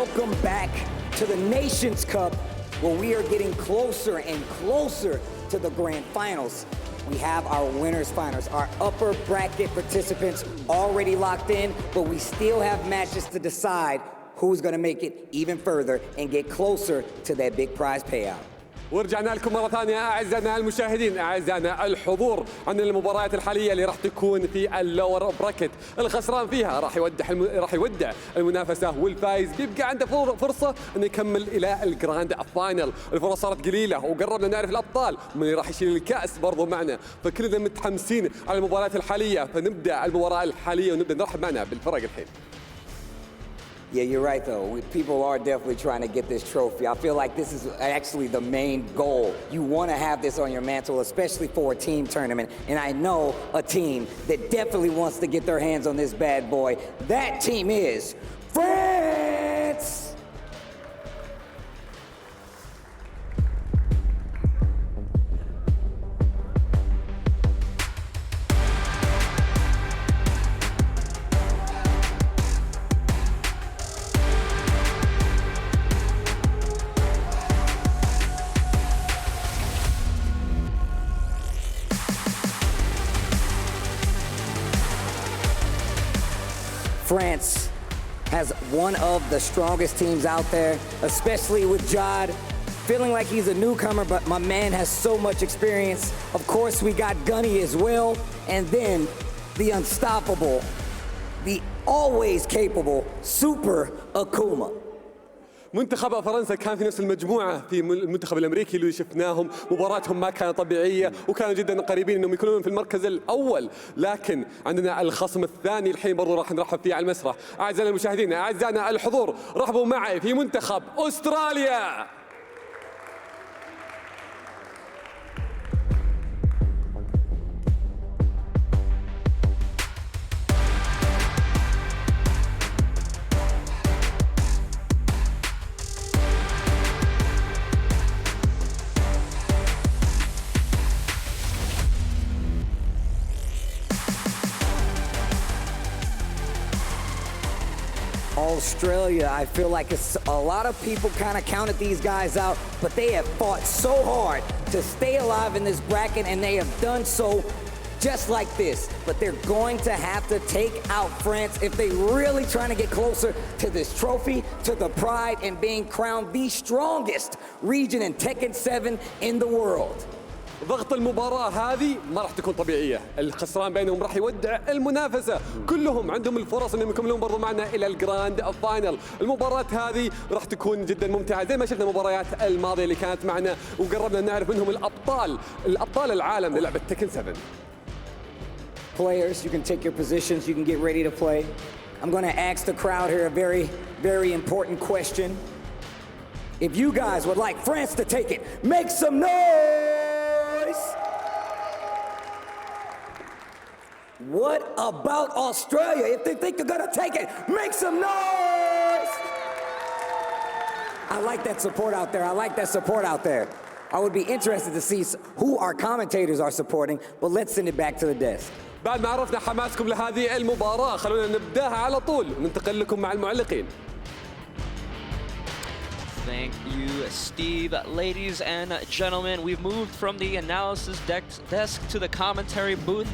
welcome back to the Nations Cup, where we are getting closer and closer to the grand finals. We have our winners finals, our upper bracket participants already locked in, but we still have matches to decide who's gonna make it even further and get closer to that big prize payout. ورجعنا لكم مرة ثانية أعزائنا المشاهدين أعزائنا الحضور عن المباريات الحالية اللي راح تكون في اللور براكت. الخسران فيها راح يودع المنافسة، والفايز بيبقى عنده فرصة إنه يكمل إلى الجراند فاينل. الفرص صارت قليلة وقربنا نعرف الأبطال من راح يشيل الكأس برضو معنا، فكلنا متحمسين على المباريات الحالية. فنبدأ المباراة الحالية ونبدأ نرحب معنا بالفرق الحين. Yeah, you're right though. People are definitely trying to get this trophy. I feel like this is actually the main goal. You want to have this on your mantle, especially for a team tournament. And I know a team that definitely wants to get their hands on this bad boy. That team is France! France has one of the strongest teams out there, especially with Jod. Feeling like he's a newcomer, but my man has so much experience. Of course, we got Gunny as well, and then the unstoppable, the always capable Super Akuma. منتخب فرنسا كان في نفس المجموعة في المنتخب الأمريكي اللي شفناهم، مباراتهم ما كانت طبيعية وكانوا جدا قريبين إنهم يكونون في المركز الأول، لكن عندنا الخصم الثاني الحين برضو راح نرحب فيه على المسرح. أعزائنا المشاهدين أعزائنا الحضور، رحبوا معي في منتخب أستراليا. Australia, I feel like a lot of people kind of counted these guys out, but they have fought so hard to stay alive in this bracket, and they have done so just like this. But they're going to have to take out France if they really trying to get closer to this trophy, to the pride, and being crowned the strongest region in Tekken 7 in the world. ضغط المباراة هذه ما راح تكون طبيعية، الخسران بينهم راح يودع المنافسة، كلهم عندهم الفرص انهم يكملون برضو معنا الى الجراند فاينل. المباراة هذه راح تكون جدا ممتعة زي ما شفنا المباريات الماضية اللي كانت معنا، وقربنا نعرف منهم الابطال العالم للعبة تكن 7. Players, you can take your positions, you can get ready to play. I'm going to ask the crowd here a very, very important question. If you guys would like France to take it, make some noise! What about Australia? If they think they're gonna take it, make some noise! I like that support out there. I like that support out there. I would be interested to see who our commentators are supporting, but let's send it back to the desk. بعد ما عرفنا حماسكم لهذه المباراة، خلونا نبداها على طول وننتقل لكم مع المعلقين. Thank you, Steve. Ladies and gentlemen, we've moved from the analysis desk to the commentary booth.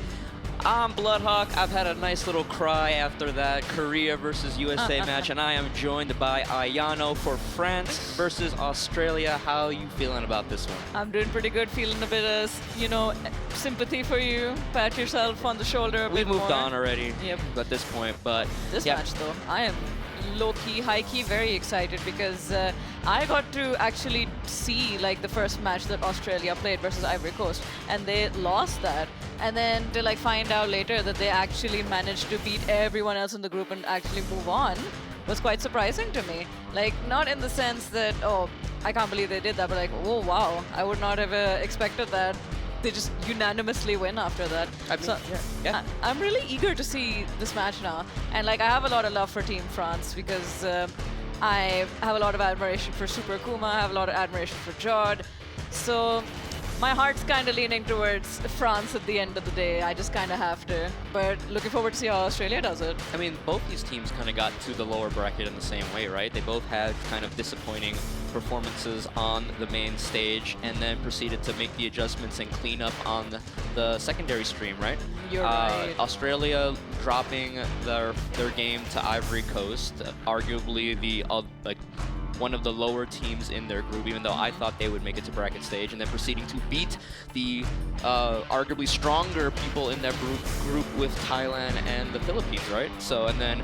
I'm Bloodhawk. I've had a nice little cry after that Korea versus USA match, and I am joined by Ayano for France versus Australia. How are you feeling about this one? I'm doing pretty good, feeling a bit of, sympathy for you. Pat yourself on the shoulder a bit more. We've moved on already at this point, but... This match, though, I am low-key, high-key very excited because I got to actually see the first match that Australia played versus Ivory Coast, and they lost that. And then to find out later that they actually managed to beat everyone else in the group and actually move on was quite surprising to me. Not in the sense that, oh, I can't believe they did that, but oh wow, I would not have expected that. They just unanimously win after that. I'm really eager to see this match now. And I have a lot of love for Team France because I have a lot of admiration for Super Akuma, I have a lot of admiration for Jod. So My heart's kind of leaning towards France at the end of the day. I just kind of have to. But looking forward to see how Australia does it. I mean, both these teams kind of got to the lower bracket in the same way, right? They both had kind of disappointing performances on the main stage and then proceeded to make the adjustments and clean up on the secondary stream, right? You're right. Australia dropping their game to Ivory Coast, arguably the one of the lower teams in their group, even though I thought they would make it to bracket stage, and then proceeding to beat the arguably stronger people in their group with Thailand and the Philippines, right? So, and then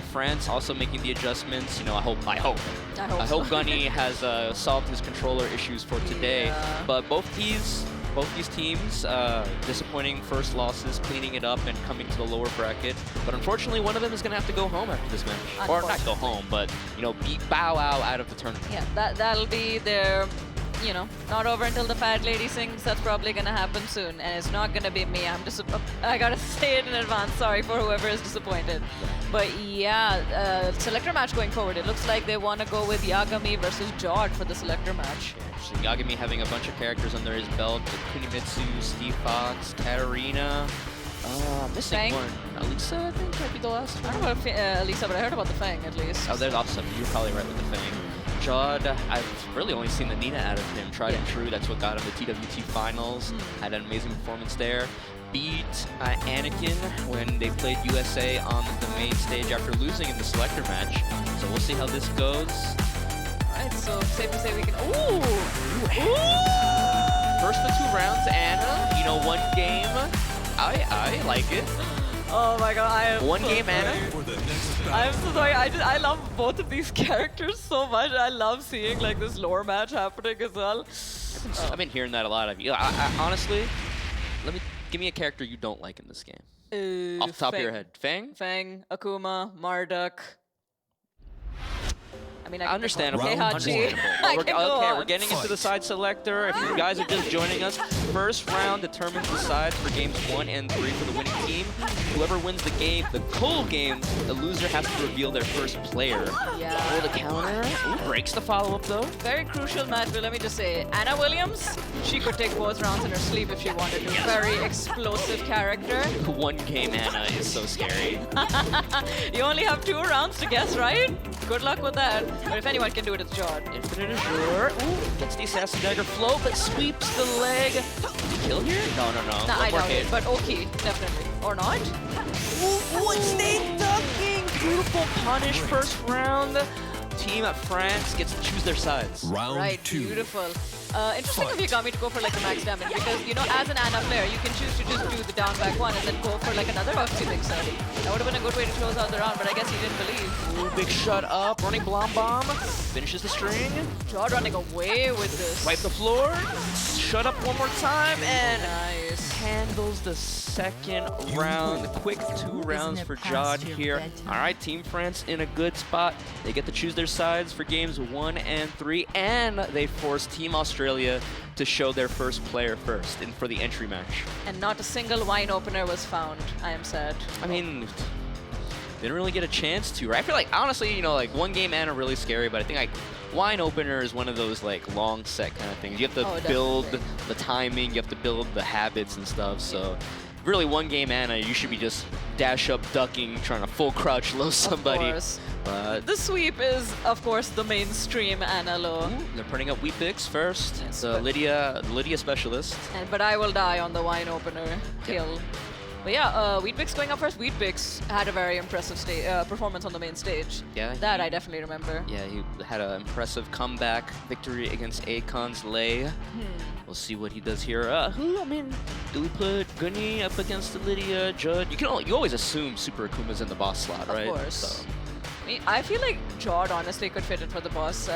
France also making the adjustments. You know, I hope Gunny has solved his controller issues for today. Yeah. But both these teams, disappointing first losses, cleaning it up and coming to the lower bracket. But unfortunately, one of them is going to have to go home after this match. Or not go home, but, you know, bow out of the tournament. Yeah, that'll be their, you know, not over until the fat lady sings. That's probably going to happen soon. And it's not going to be me. I got to say it in advance. Sorry for whoever is disappointed. But yeah, selector match going forward. It looks like they want to go with Yagami versus Jod for the selector match. So Yagami having a bunch of characters under his belt. Kunimitsu, Steve Fox, Katarina. Missing Fang? one. Elisa, I think, might be the last one. I don't know about Elisa, but I heard about the Fang at least. Oh, there's also, you're probably right with the Fang. Jod, I've really only seen the Nina out of him. Tried and true, that's what got him the TWT finals. Had an amazing performance there. Beat Anakin when they played USA on the main stage after losing in the selector match. So we'll see how this goes. Alright, so safe to say we can. Ooh! First the 2 rounds, Anna. You know, 1 game. I like it. Oh my god, I am 1 so game, sorry. Anna. I'm so sorry. I love both of these characters so much. I love seeing like this lore match happening as well. I've been hearing that a lot of you. Honestly, give me a character you don't like in this game. Off the top of your head. Fang? Fang, Akuma, Marduk. I mean, I Understandable. Heihachi. We're getting into the side selector. If you guys are just joining us, first round determines the sides for games 1 and 3 for the winning team. Whoever wins the game, the cold game, the loser has to reveal their first player. Yeah. Oh, the counter. Ooh, breaks the follow-up though. Very crucial match, but let me just say, Anna Williams, she could take both rounds in her sleep if she wanted to. Very explosive character. 1 game Anna is so scary. You only have 2 rounds to guess, right? Good luck with that. But if anyone can do it, it's Jod. Infinite Azure. Ooh, gets the Assassin Dagger flow, but sweeps the leg. Did he kill here? No. Nah, I doubt it, but okay, definitely. Or not? Ooh, stay ducking. Beautiful punish first round. Team at France gets to choose their sides. Right, beautiful. Interesting of Yagami to go for like the max damage because, you know, as an Anna player, you can choose to just do the down back 1 and then go for like another Oxy set. That would have been a good way to close out the round, but I guess he didn't believe. Ooh, big shut up, running Blom Bomb, finishes the string. Jod running away with this. Wipe the floor, shut up one more time, and nice. Handles the second round. Quick 2 rounds for Jod here. All right, Team France in a good spot. They get to choose their sides for games 1 and 3, and they force Team Australia to show their first player first for the entry match. And not a single wine opener was found. I am sad. I mean, didn't really get a chance to, right? I feel like, honestly, you know, like 1 game Anna really scary, but I think like wine opener is one of those like long set kind of things. You have to build the timing, you have to build the habits and stuff. So really 1 game Anna, you should be just dash up, ducking, trying to full crouch low somebody. Of course. But the sweep is, of course, the mainstream Anna low. They're putting up Weet-Fix first. It's the Lydia specialist. But I will die on the wine opener kill. But yeah, Weet-Fix going up first. Weet-Fix had a very impressive performance on the main stage. Yeah, that I definitely remember. Yeah, he had an impressive comeback victory against Akon's Lei. We'll see what he does here. I mean, do we put Gunny up against Lydia, Judd? You always assume Super Akuma's in the boss slot, right? Of course. So. I mean, I feel like Jod honestly could fit in for the boss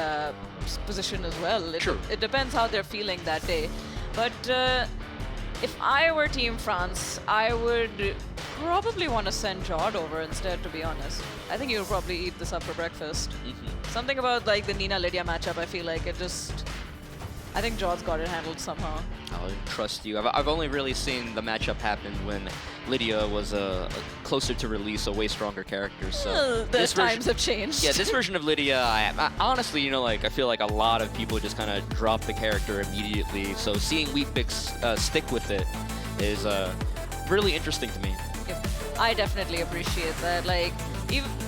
position as well. It depends how they're feeling that day. But if I were Team France, I would probably want to send Jod over instead, to be honest. I think he'll probably eat this up for breakfast. Something about like the Nina-Lydia matchup, I feel like it just I think Jaw's got it handled somehow. I'll trust you. I've only really seen the matchup happen when Lydia was closer to release, a way stronger character. So The times have changed. Yeah, this version of Lydia, I honestly, you know, like I feel like a lot of people just kind of drop the character immediately. So seeing Weet-Fix stick with it is really interesting to me. Yep. I definitely appreciate that. Like,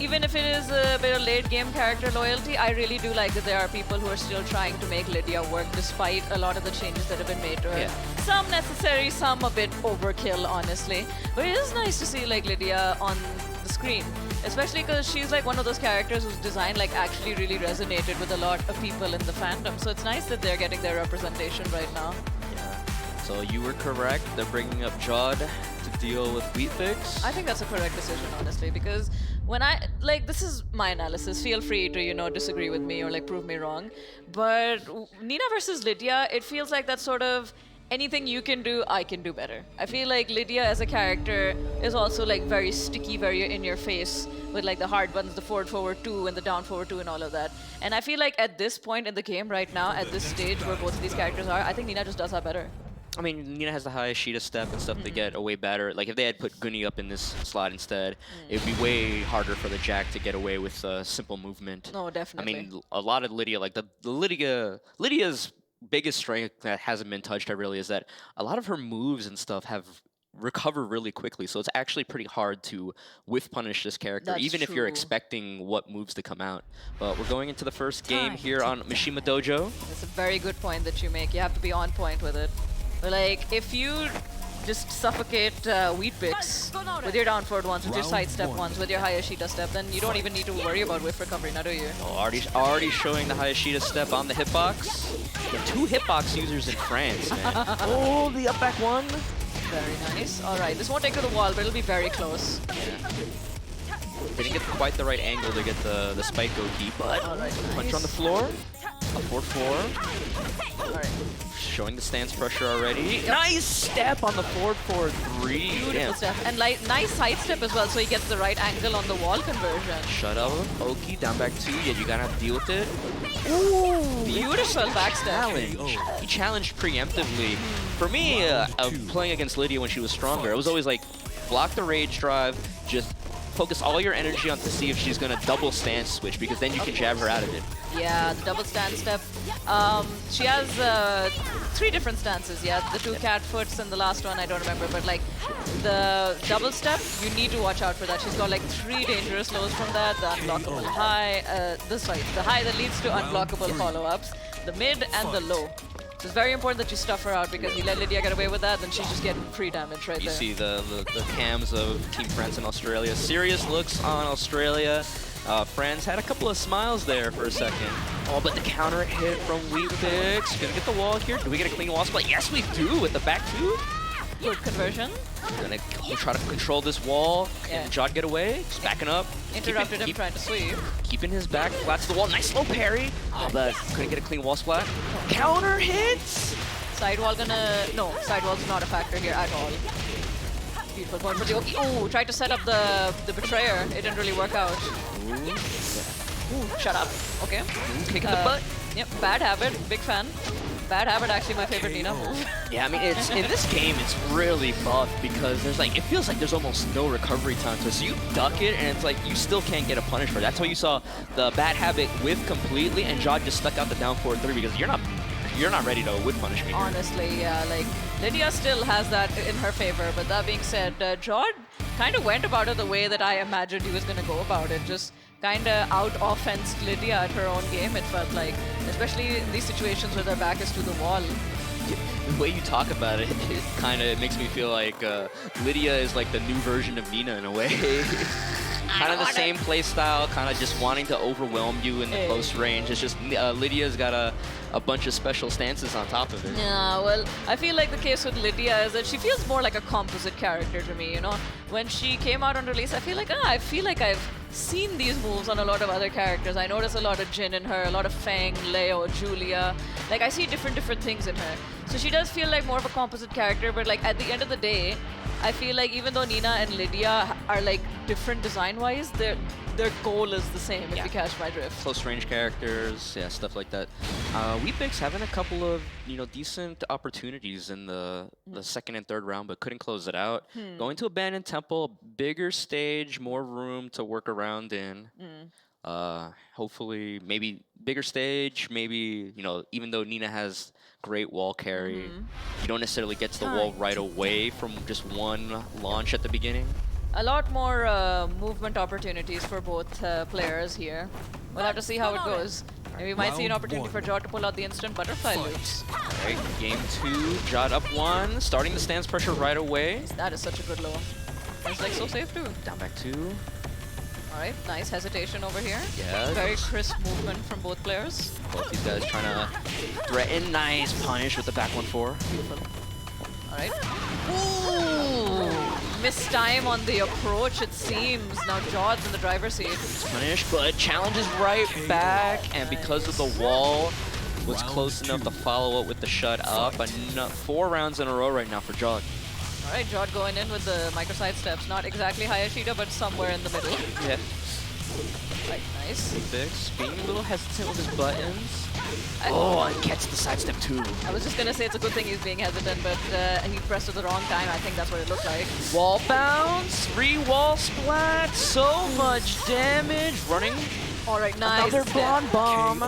even if it is a bit of late game character loyalty, I really do like that there are people who are still trying to make Lydia work despite a lot of the changes that have been made to her. Yeah. Some necessary, some a bit overkill, honestly. But it is nice to see like Lydia on the screen, especially because she's like one of those characters whose design like actually really resonated with a lot of people in the fandom. So it's nice that they're getting their representation right now. Yeah. So you were correct. They're bringing up Jod to deal with Weet-Fix. I think that's a correct decision, honestly, because when this is my analysis. Feel free to, you know, disagree with me or like prove me wrong. But Nina versus Lydia, it feels like that sort of anything you can do, I can do better. I feel like Lydia as a character is also like very sticky, very in your face with like the hard buttons, the forward 2 and the down forward 2 and all of that. And I feel like at this point in the game right now, at this stage where both of these characters are, I think Nina just does that better. I mean, Nina has the high Sheeta step and stuff to get away better. Like, if they had put Gunny up in this slot instead, it would be way harder for the Jack to get away with simple movement. No, definitely. I mean, a lot of Lydia, like, Lydia's biggest strength that hasn't been touched, really, is that a lot of her moves and stuff have recover really quickly, so it's actually pretty hard to whiff punish this character, That's even if you're true. expecting what moves to come out. But we're going into the first game here on Mishima Dojo. That's a very good point that you make. You have to be on point with it. But like, if you just suffocate Weet-Fix with your down forward ones, with your sidestep ones, with your Hayashita step, then you don't even need to worry about whiff recovery, now do you? Oh, already showing the Hayashita step on the hitbox. Yeah, 2 hitbox users in France, man. Oh, the up back one. Very nice. All right, this won't take to the wall, but it'll be very close. Yeah. Didn't get quite the right angle to get the spike go key, but punch on the floor. A 4-4. All right. Showing the stance pressure already. Nice step on the 4-4-3. Beautiful step. And like, nice side step as well, so he gets the right angle on the wall conversion. Shut up. Oki, down back 2. Yeah, you gotta have to deal with it. Ooh, beautiful backstep. Challenge. He challenged preemptively. For me, playing against Lydia when she was stronger, it was always like, block the rage drive, just focus all your energy on to see if she's gonna double stance switch, because then you can jab her out of it. Yeah, the double stance step. She has 3 different stances, yeah. The 2 cat foots and the last one, I don't remember. But like, the double step, you need to watch out for that. She's got like 3 dangerous lows from that. The unblockable high, the high that leads to unblockable follow-ups, the mid and the low. So it's very important that you stuff her out, because you let Lydia get away with that, then she's just getting free damage right You there. see the cams of Team France in Australia. Serious looks on Australia. France had a couple of smiles there for a second. Oh, but the counter hit from Weet-Fix. Gonna get the wall here. Do we get a clean wall split? Yes, we do with the back 2. Good conversion. Gonna try to control this wall. Yeah. Can Jod get away? Just backing up. Interrupted him trying to sweep. Keeping his back flat to the wall. Nice low parry. Oh, but couldn't get a clean wall splat. Counter hits! Sidewall no, sidewall's not a factor here at all. Beautiful point for the Oki. Oh, tried to set up the Betrayer. It didn't really work out. Ooh, shut up. Okay. Kick in the butt. Yep, bad habit. Big fan. Bad habit, actually my favorite Nina move. Yeah, I mean, it's in this game, it's really buff because there's like, it feels like there's almost no recovery time to it. So you duck it, and it's like you still can't get a punish for it. That's why you saw the bad habit whiff completely, and Jod just stuck out the down forward 3 because you're not ready to whiff punish me. Honestly, yeah, like Lydia still has that in her favor. But that being said, Jod kind of went about it the way that I imagined he was going to go about it. Just kind of out-offensed Lydia at her own game, it felt like. Especially in these situations where their back is to the wall. The way you talk about it, it kind of makes me feel like Lydia is like the new version of Nina in a way. Kind of the same play style, kind of just wanting to overwhelm you in the close range. It's just Lydia's got a bunch of special stances on top of it. Yeah, well, I feel like the case with Lydia is that she feels more like a composite character to me, you know? When she came out on release, I feel like I've seen these moves on a lot of other characters. I notice a lot of Jin in her, a lot of Feng, Leo, Julia. Like, I see different things in her. So she does feel like more of a composite character, but like at the end of the day, I feel like even though Nina and Lydia are like different design-wise, their goal is the same, if you catch my drift. Close range characters, yeah, stuff like that. Weet-Fix having a couple of, decent opportunities in the second and third round, but couldn't close it out. Going to Abandoned Temple, bigger stage, more room to work around in. Hopefully, maybe bigger stage, maybe, even though Nina has great wall carry, you don't necessarily get to the wall right away from just one launch at the beginning. A lot more movement opportunities for both players here. We'll have to see how it goes. And we might see an opportunity for Jod to pull out the instant butterfly loops. Alright, game 2, Jod up 1, starting the stance pressure right away. That is such a good low. It's like so safe too. Down back 2. Alright, nice hesitation over here. Yeah. Very crisp movement from both players. Both these guys trying to threaten. Nice punish with the back 1-4. Beautiful. Alright. Ooh! Missed time on the approach, it seems. Now Jod's in the driver's seat. Punish, but challenges right back. And because of the wall, was close enough to follow up with the shut up. 4 rounds in a row right now for Jod. Alright, Jod going in with the micro side steps. Not exactly Hayashida, but somewhere in the middle. Yeah. Right, nice. Weet-Fix being a little hesitant with his buttons. And catch the sidestep too. I was just gonna say it's a good thing he's being hesitant, but he pressed at the wrong time. I think that's what it looked like. Wall bounce, 3 wall splat, so much damage. Running. Alright, nice. Another blonde bomb.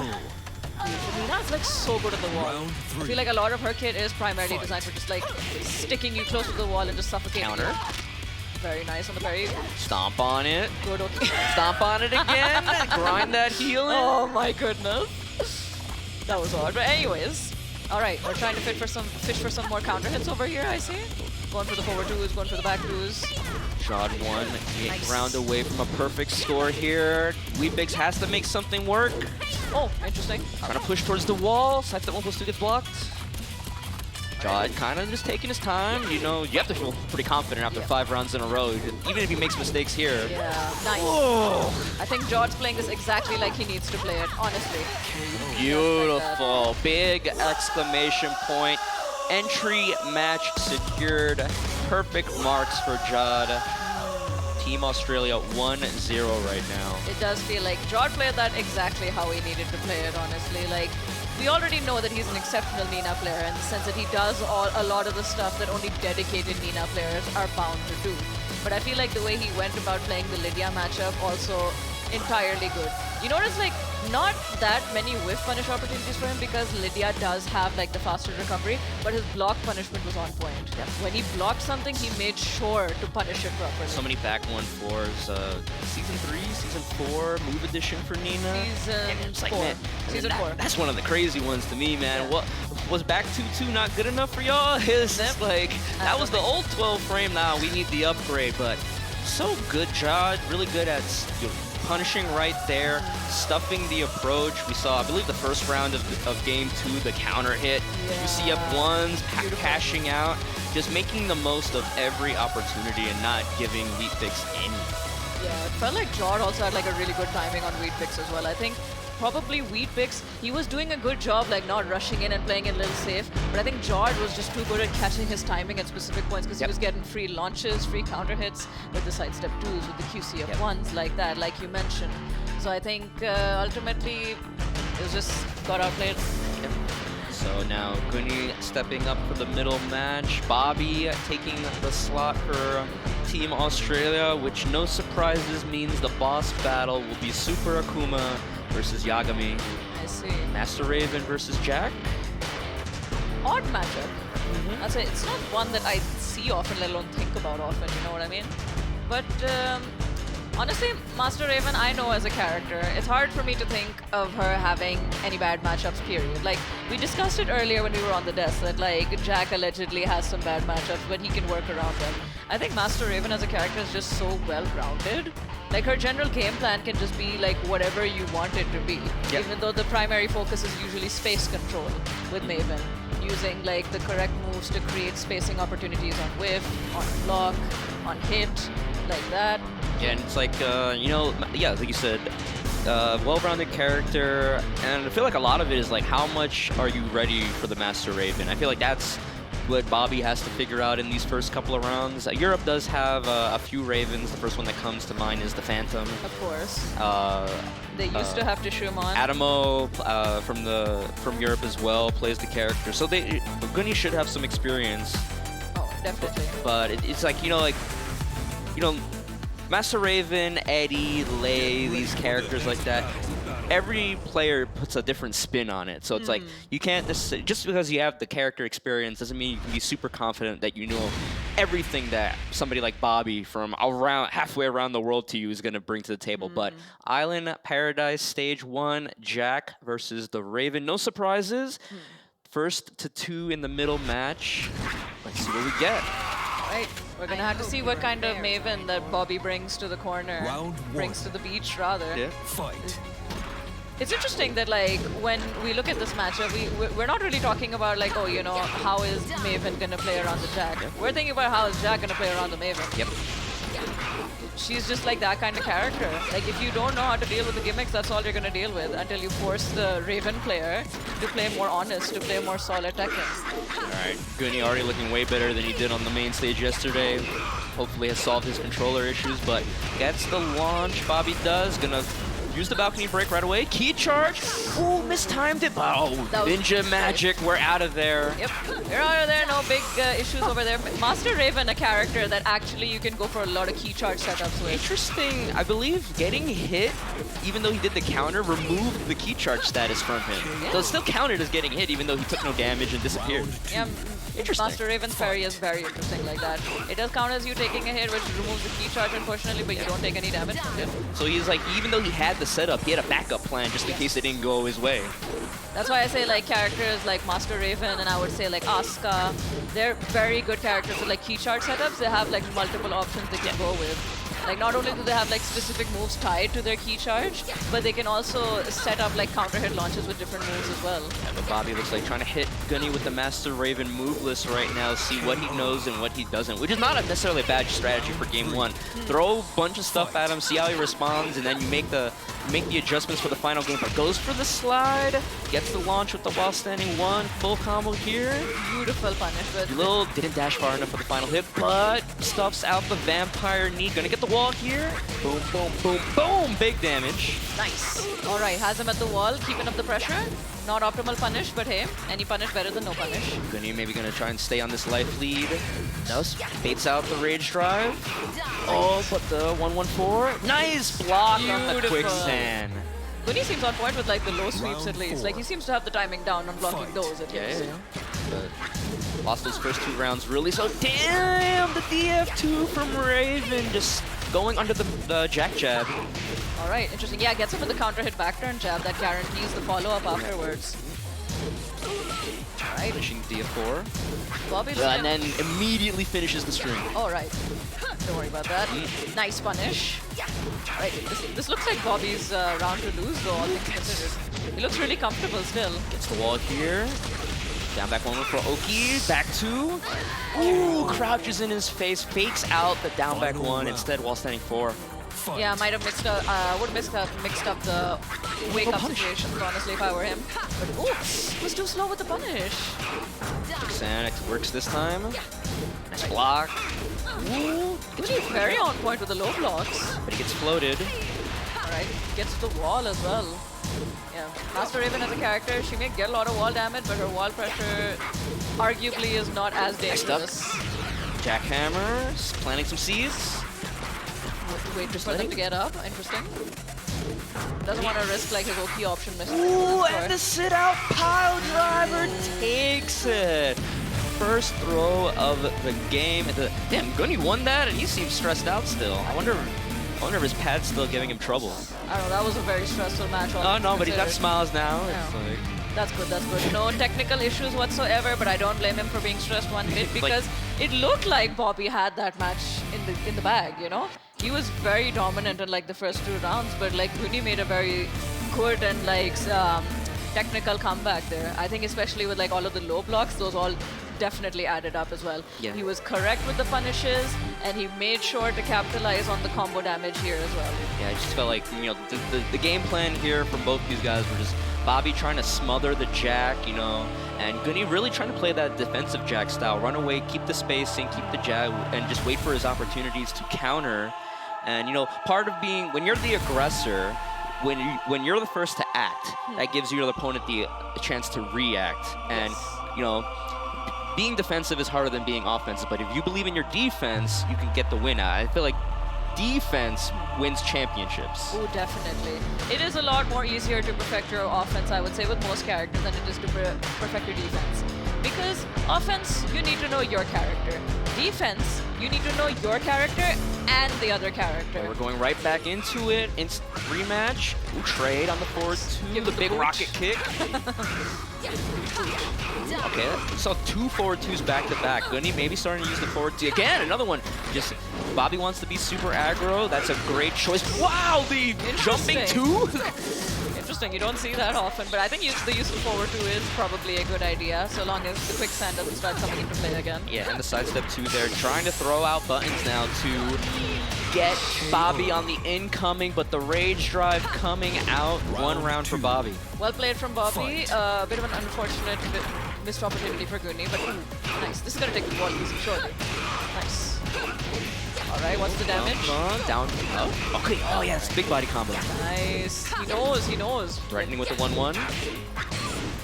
Nina's like so good at the wall. I feel like a lot of her kit is primarily designed for just like sticking you close to the wall and just suffocating Counter. you. Very nice on the parry. Stomp on it. Good, okay. Stomp on it again. Grind that healing. Oh my goodness. That was odd. But anyways, alright, we're trying to fish for some more counter hits over here, I see. Going for the forward twos, going for the back twos. Jod 1, round away from a perfect score here. Weet-Fix has to make something work. Oh, interesting. Trying to push towards the wall. Sidestep 1+2 gets blocked. Jod kind of just taking his time. You have to feel pretty confident after 5 rounds in a row, even if he makes mistakes here. Yeah, nice. Whoa. I think Jod's playing this exactly like he needs to play it, honestly. Beautiful. Big exclamation point. Entry match secured. Perfect marks for Jod. Team Australia 1-0 right now. It does feel like Jod played that exactly how he needed to play it, honestly. Like, we already know that he's an exceptional Nina player in the sense that he does a lot of the stuff that only dedicated Nina players are bound to do. But I feel like the way he went about playing the Lydia matchup also entirely good. You notice like not that many whiff punish opportunities for him because Lydia does have like the faster recovery, but his block punishment was on point. Yep. When he blocked something, he made sure to punish it properly. So many back 1-4s. Season 3, Season 4, move edition for Nina. Season 4. Season 4. That's one of the crazy ones to me, man. What was back 2-2 not good enough for y'all? It's like that was the old 12 frame. Now we need the upgrade, but so good, Jod. Really good at punishing right there, stuffing the approach. We saw, I believe, the first round of game 2, the counter hit. Yeah. You see up ones, cashing out, just making the most of every opportunity and not giving Weet-Fix any. Yeah, it felt like Jod also had like a really good timing on Weet-Fix as well. I think probably Weet-Fix, he was doing a good job like not rushing in and playing it a little safe, but I think Jod was just too good at catching his timing at specific points because he was getting free launches, free counter hits with the sidestep 2s, with the QCF 1s like that, like you mentioned. So I think ultimately it was just got outplayed. So now Gunny stepping up for the middle match. Bobby taking the slot for Team Australia, which no surprises means the boss battle will be Super Akuma versus Yagami. I see. Master Raven versus Jack. Odd matchup. I'd say it's not one that I see often, let alone think about often, you know what I mean? But honestly, Master Raven, I know as a character, it's hard for me to think of her having any bad matchups, period. Like, we discussed it earlier when we were on the desk that, like, Jack allegedly has some bad matchups, but he can work around them. I think Master Raven as a character is just so well-rounded. Like, her general game plan can just be, like, whatever you want it to be. Yep. Even though the primary focus is usually space control with Maven. Using, like, the correct moves to create spacing opportunities on whiff, on block, on hit, like that. Yeah, and it's like, like you said, well-rounded character, and I feel like a lot of it is like, how much are you ready for the Master Raven? I feel like that's what Bobby has to figure out in these first couple of rounds. Europe does have a few Ravens. The first one that comes to mind is the Phantom. Of course. They used to have to show him on. Adamo from Europe as well plays the character. So Gunny should have some experience. Oh, definitely. But it's like, Master Raven, Eddie, Lei, these characters like that, every player puts a different spin on it. So it's like, you can't just because you have the character experience doesn't mean you can be super confident that you know everything that somebody like Bobby from halfway around the world to you is going to bring to the table. But Island Paradise Stage 1, Jack versus the Raven. No surprises. First to 2 in the middle match. Let's see what we get. Right. We're going to have to see what kind of Maven that Bobby brings to the corner. Brings to the beach, rather. Yeah. Fight. It's interesting that, like, when we look at this matchup, we're not really talking about, like, oh, how is Maven going to play around the Jack? Yep. We're thinking about how is Jack going to play around the Maven. Yep. She's just like that kind of character. Like, if you don't know how to deal with the gimmicks, that's all you're going to deal with until you force the Raven player to play more honest, to play more solid Tekken. All right, Gunny already looking way better than he did on the main stage yesterday. Hopefully has solved his controller issues, but gets the launch. Bobby does. Gonna use the balcony break right away. Key charge. Ooh, mistimed it. Oh, Ninja Magic. We're out of there. Yep, we're out of there. No big issues over there. Master Raven, a character that actually you can go for a lot of key charge setups with. Interesting. I believe getting hit, even though he did the counter, removed the key charge status from him. Yeah. So it still counted as getting hit, even though he took no damage and disappeared. Yeah, Interesting. Master Raven's parry is very interesting like that. It does count as you taking a hit, which removes the key charge, unfortunately, but you don't take any damage. Yeah. So he's like, even though he had the setup, he had a backup plan just in case it didn't go his way. That's why I say, like, characters like Master Raven and I would say like Asuka, they're very good characters. So like key charge setups, they have like multiple options they can go with. Like, not only do they have like specific moves tied to their key charge, but they can also set up like counter hit launches with different moves as well. Yeah, but Bobby looks like trying to hit Gunny with the Master Raven move list right now, see what he knows and what he doesn't, which is not necessarily a bad strategy for game 1. Throw a bunch of stuff at him, see how he responds, and then you make the adjustments for the final game. But goes for the slide, gets the launch with the while standing 1, full combo here. Beautiful punish. Little didn't dash far enough for the final hit, but stuffs out the vampire knee. Gonna get the wall here. Boom, boom, boom, boom. Big damage. Nice. All right, has him at the wall, keeping up the pressure. Not optimal punish, but hey, any punish better than no punish. Gunny maybe gonna try and stay on this life lead. Does baits out the rage drive. Oh, but the 114. Nice block on the quicksand. Gunny seems on point with like the low sweeps at least. Like, he seems to have the timing down on blocking those at least. Yeah. But lost those first 2 rounds really. So damn, the DF2 from Raven just going under the jack jab. All right, interesting. Yeah, gets him with the counter hit back turn jab that guarantees the follow-up afterwards. All right. Finishing DF4. Bobby and then immediately finishes the string. All right. Don't worry about that. Nice punish. All right, this looks like Bobby's round to lose though, all things considered. He looks really comfortable still. Gets the wall here. Down back 1 for Oki. Back 2. Ooh, crouches in his face. Fakes out the down back 1 instead while standing 4. Yeah, I might have mixed up. Would have mixed up the wake-up situations, honestly, if I were him. But oops, was too slow with the punish. Xanax works this time. Nice block. Ooh, he's very on point with the low blocks. But he gets floated. All right, gets to the wall as well. Yeah, Master Raven as a character, she may get a lot of wall damage, but her wall pressure arguably is not as dangerous. Jackhammer, planting some seeds. Wait for them to get up. Interesting. Doesn't want to risk like his OP option missing. Ooh, and the sit-out pile driver takes it. First throw of the game. Damn, Gunny won that, and he seems stressed out still. I wonder if his pad's still giving him trouble. I don't know. That was a very stressful match. Oh no, but he's got smiles now. Yeah. It's like... That's good, that's good. No technical issues whatsoever, but I don't blame him for being stressed one bit because it looked like Bobby had that match in the bag, you know? He was very dominant in like the first 2 rounds, but like Gunny made a very good and like technical comeback there. I think especially with like all of the low blocks, those all definitely added up as well. Yeah. He was correct with the punishes, and he made sure to capitalize on the combo damage here as well. Yeah, I just felt like, you know, the game plan here from both these guys were just Bobby trying to smother the Jack, you know, and Gunny really trying to play that defensive Jack style. Run away, keep the spacing, keep the Jack, and just wait for his opportunities to counter. And, you know, part of being, when you're the aggressor, when you're the first to act, that gives your opponent the chance to react. And, you know, being defensive is harder than being offensive, but if you believe in your defense, you can get the win out. I feel like defense wins championships. Oh, definitely. It is a lot more easier to perfect your offense, I would say, with most characters than it is to perfect your defense. Because offense, you need to know your character. Defense, you need to know your character and the other character. We're going right back into it. Rematch. Ooh, trade on the forward two. Give The the big booch. rocket kick. Okay, we saw 2 forward twos back to back. Gunny maybe starting to use the forward two. Again, another one. Just Bobby wants to be super aggro. That's a great choice. Wow, the jumping two. Interesting, you don't see that often, but I think the use of forward two is probably a good idea, so long as the quicksand doesn't start coming into play again. Yeah, and the sidestep two there, trying to throw out buttons now to get Bobby on the incoming, but the rage drive coming out. One round for Bobby. Well played from Bobby. A bit of an unfortunate missed opportunity for Gunny, but nice. This is going to take the ball easy, surely. Nice. All right, what's the damage? Down. Oh, okay. Oh, yeah, it's big body combo. Nice. He knows, he knows. Threatening with the 1-1.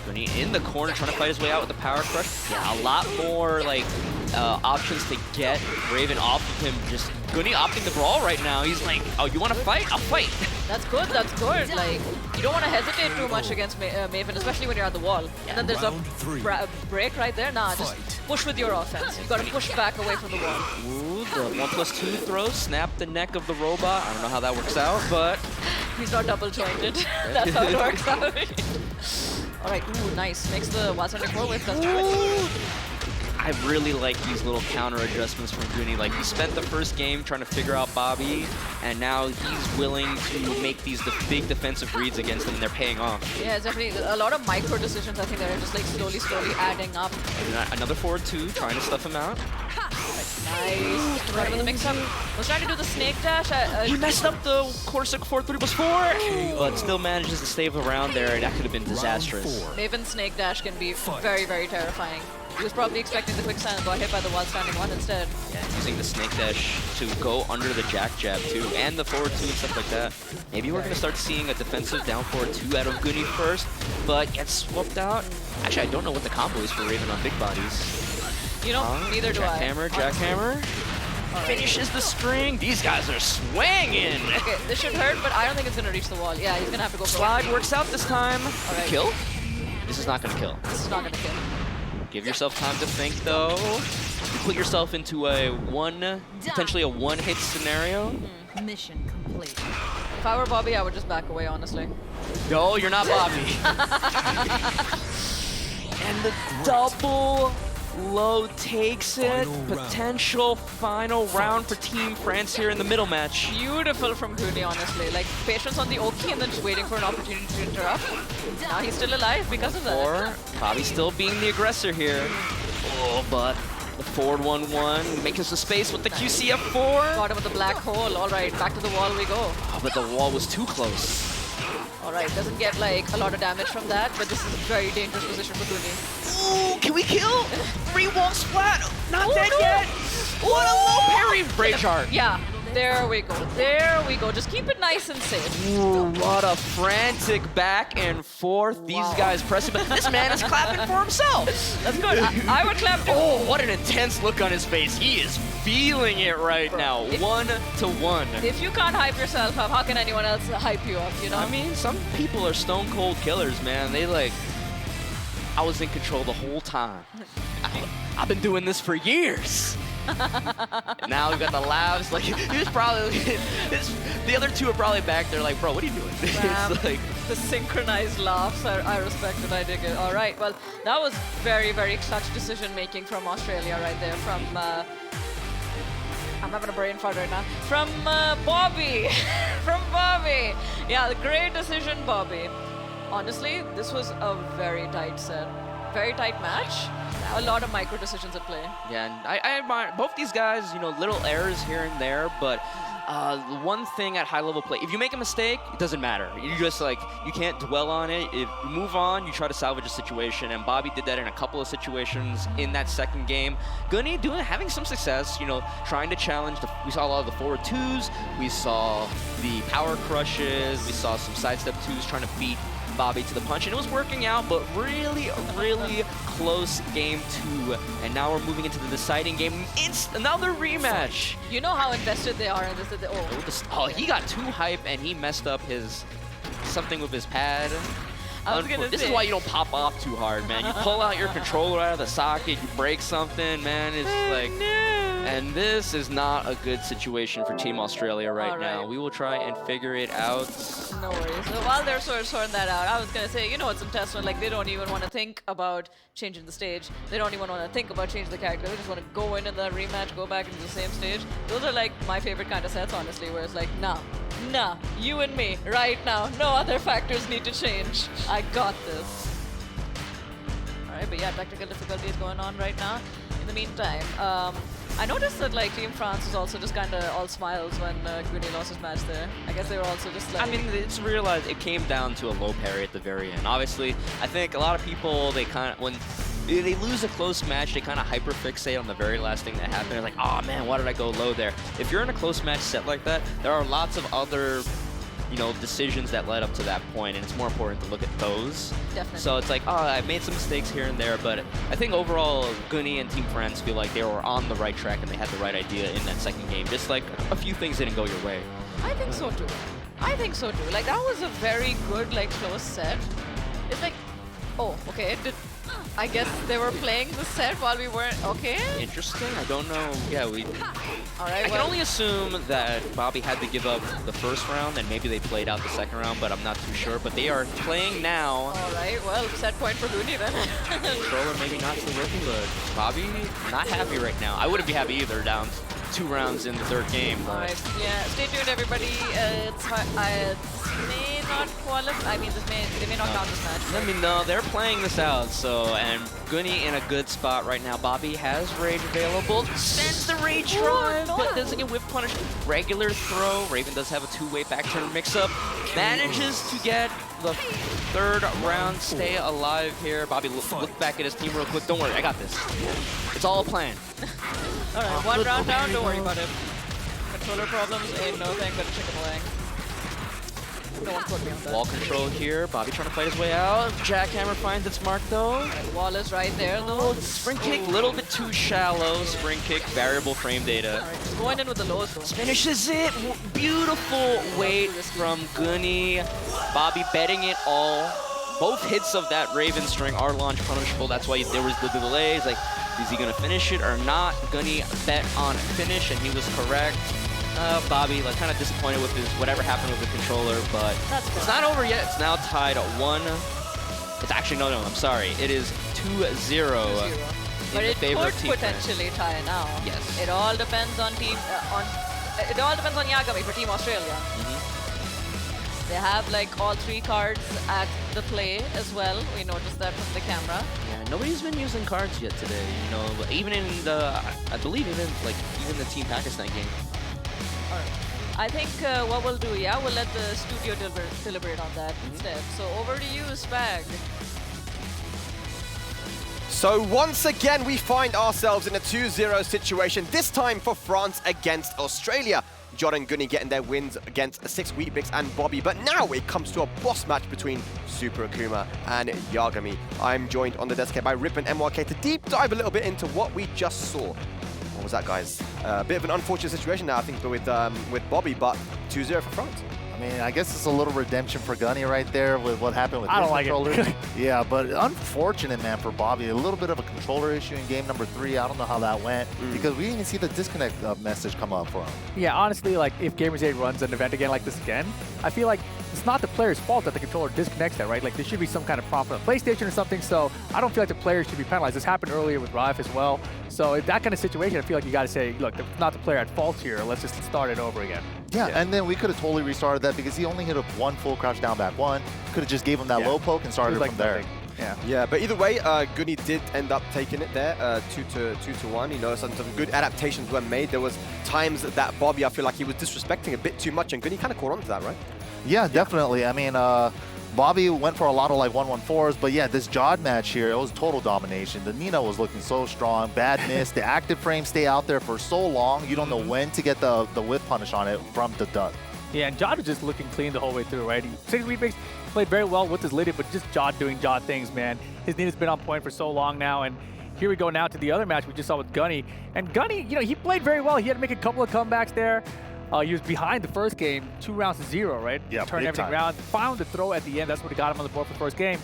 Gunny in the corner, trying to fight his way out with the power crush. Yeah, a lot more, like, options to get Raven off of him. Just Gunny opting the brawl right now. He's like, oh, you want to fight? I'll fight. That's good, that's good. Like, you don't want to hesitate too much against Maven, especially when you're at the wall. And then there's a break right there. Nah, just push with your offense. You got to push back away from the wall. Ooh, the 1+2 throw, snap the neck of the robot. I don't know how that works out, but He's not double jointed. That's how it works out. All right, ooh, nice. Makes the wild standing forward with. That's good. I really like these little counter adjustments from Gunny. Like, he spent the first game trying to figure out Bobby, and now he's willing to make these big defensive reads against them, and they're paying off. Yeah, it's definitely a lot of micro decisions. I think that are just like slowly adding up. And another forward two, trying to stuff him out. Nice. Right with the mix-up. Was trying to do the snake dash. He messed up the Corsic 4-3+4, but still manages to save around there, and that could have been disastrous. Maven's snake dash can be very, very terrifying. He was probably expecting the quicksand and got hit by the wild standing one instead. Yeah, using the snake dash to go under the jack jab too, and the forward two and stuff like that. Maybe we're gonna start seeing a defensive down forward two out of Gunny first, but gets swapped out. Actually, I don't know what the combo is for Raven on big bodies. You know, neither do I. Jackhammer. Finishes the string. These guys are swinging. Okay, this should hurt, but I don't think it's gonna reach the wall. Yeah, he's gonna have to go for Slide works out this time. All right. Kill? This is not gonna kill. This is not gonna kill. Give yourself time to think, though. You put yourself into a potentially a one-hit scenario. Mission complete. If I were Bobby, I would just back away, honestly. No, you're not Bobby. And the double low takes it. Potential final round for Team France here in the middle match. Beautiful from Gunny, honestly. Like, patience on the Oki and then just waiting for an opportunity to interrupt. Now he's still alive because of that. Or Bobby still being the aggressor here. Oh, but the forward 1-1 making some space with the QCF4. Got him with the black hole. All right, back to the wall we go. Oh, but the wall was too close. All right, doesn't get like a lot of damage from that, but this is a very dangerous position for Gunny. Ooh, can we kill? 3 wall splat. Not dead yet. What a low parry. Rage heart. Yeah, there we go. There we go. Just keep it nice and safe. Ooh, what a frantic back and forth. These guys pressing, but this man is clapping for himself. That's good. I would clap too. Oh, what an intense look on his face. He is feeling it right now. 1-1. If you can't hype yourself up, how can anyone else hype you up, you know? I mean, some people are stone cold killers, man. They like, I was in control the whole time. I've been doing this for years. Now we've got the laughs. Like, he was probably, the other two are probably back there like, bro, what are you doing? It's like, the synchronized laughs, I respect it, I dig it. All right, well, that was very, very clutch decision making from Australia right there. From, I'm having a brain fart right now. From Bobby. From Bobby. Yeah, the great decision, Bobby. Honestly, this was a very tight set. Very tight match. A lot of micro decisions at play. Yeah, and I admire both these guys, you know, little errors here and there, but one thing at high level play, if you make a mistake, it doesn't matter. You just like, you can't dwell on it. If you move on, you try to salvage a situation, and Bobby did that in a couple of situations in that second game. Gunny having some success, you know, trying to challenge. We saw a lot of the forward twos, we saw the power crushes, we saw some sidestep twos trying to beat Bobby to the punch, and it was working out, but really, really close game 2. And now we're moving into the deciding game. It's another rematch. You know how invested they are in this. Oh, he got too hype, and he messed up something with his pad. This is why you don't pop off too hard, man. You pull out your controller out of the socket, you break something, man. It's like, and this is not a good situation for Team Australia right now. We will try and figure it out. No worries. So while they're sort of sorting that out, I was gonna say, you know, it's some test when like they don't even want to think about changing the stage. They don't even want to think about changing the character. They just want to go in the rematch, go back into the same stage. Those are like my favorite kind of sets, honestly, where it's like, nah, you and me right now. No other factors need to change. I got this. All right, but yeah, technical difficulty is going on right now. In the meantime, I noticed that like Team France was also just kind of all smiles when Gunny lost his match there. I guess they were also just like... I mean, it's realized it came down to a low parry at the very end. Obviously, I think a lot of people, they kind of, when they lose a close match, they kind of hyper-fixate on the very last thing that happened. They're like, oh man, why did I go low there? If you're in a close match set like that, there are lots of other, you know, decisions that led up to that point, and it's more important to look at those. Definitely. So it's like, oh, I made some mistakes here and there, but I think overall, Gunny and Team France feel like they were on the right track and they had the right idea in that second game. Just like a few things didn't go your way. I think so too. I think so too. Like that was a very good, like close set. It's like, oh, okay. I guess they were playing the set while we weren't. Okay. Interesting. I don't know. Yeah, we. All right. I can only assume that Bobby had to give up the first round and maybe they played out the second round, but I'm not too sure. But they are playing now. All right. Well, set point for Gunny then. Controller maybe not so working, but Bobby not happy right now. I wouldn't be happy either. Down 2 rounds in the third game. All right. Yeah. Stay tuned, everybody. It's may not qualify. I mean, they may not count this match. Let me know. They're playing this out. So, and Gunny in a good spot right now. Bobby has Rage available. Sends the Rage drive, but doesn't get whip punish. Regular throw. Raven does have a 2-way back turn mix-up. Manages to get the third round. Stay alive here. Bobby, look back at his team real quick. Don't worry, I got this. It's all a plan. All right, 1 round down. Don't worry about it. Controller problems ain't no thing but a chicken wing. No one's put me on that. Wall control here. Bobby trying to fight his way out. Jackhammer finds its mark though. Wall is right there though. Spring kick, a little bit too shallow. Spring kick, variable frame data. Right, just going in with the lows though. Finishes it. Beautiful weight from Gunny. Bobby betting it all. Both hits of that Raven string are launch punishable. That's why there was the delays. Like, is he gonna finish it or not? Gunny bet on finish, and he was correct. Bobby, like, kind of disappointed with whatever happened with the controller, but it's not over yet. It's now tied at 1. It's actually no, I'm sorry. It is 2-0. But it could potentially tie now. Yes. It all depends on it all depends on Yagami for Team Australia. They have like all 3 cards at the play as well. We noticed that from the camera. Yeah, nobody's been using cards yet today. You know, even in the, I believe even the Team Pakistan game. All right. I think what we'll do, we'll let the studio deliberate on that instead. So over to you, Spag. So once again, we find ourselves in a 2-0 situation, this time for France against Australia. John and Gunny getting their wins against 6 Weet-Fix and Bobby, but now it comes to a boss match between Super Akuma and Yagami. I'm joined on the desk here by Rip and MYK to deep dive a little bit into what we just saw. What was that, guys? A bit of an unfortunate situation now, I think, with Bobby, but 2-0 for France. I mean, I guess it's a little redemption for Gunny right there with what happened with his controller. Yeah, but unfortunate, man, for Bobby. A little bit of a controller issue in game number 3. I don't know how that went because we didn't even see the disconnect message come up for him. Yeah, honestly, like if Gamers8 runs an event again like this again, I feel like it's not the player's fault that the controller disconnects that, right? Like there should be some kind of prompt on the PlayStation or something. So I don't feel like the players should be penalized. This happened earlier with Rife as well. So in that kind of situation, I feel like you got to say, look, it's not the player at fault here. Let's just start it over again. Yeah, and then we could have totally restarted that because he only hit up 1 full crouch down back 1. Could have just gave him that low poke and started like from there. Yeah, but either way, Gunny did end up taking it there, 2-1. You know, some good adaptations were made. There was times that Bobby, I feel like he was disrespecting a bit too much, and Gunny kind of caught on to that, right? Yeah, definitely. I mean, Bobby went for a lot of like 1-1-4s, but yeah, this Jod match here, it was total domination. The Nina was looking so strong, bad miss. The active frames stay out there for so long, you don't know when to get the whiff punish on it from the duck. Yeah, and Jod was just looking clean the whole way through, right? 6 Weet-Fix played very well with his Lydia, but just Jod doing Jod things, man. His Nina's been on point for so long now, and here we go now to the other match we just saw with Gunny. And Gunny, you know, he played very well. He had to make a couple of comebacks there. He was behind the first game, 2 rounds to 0, right? Yeah, turned everything around, found the throw at the end. That's what got him on the board for the first game.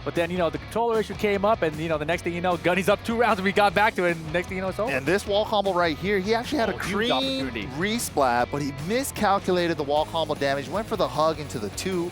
But then, you know, the controller issue came up, and, you know, the next thing you know, Gunny's up 2 rounds, and we got back to it, and next thing you know, it's over. And this wall combo right here, he actually had a huge green resplat, but he miscalculated the wall combo damage, went for the hug into the 2.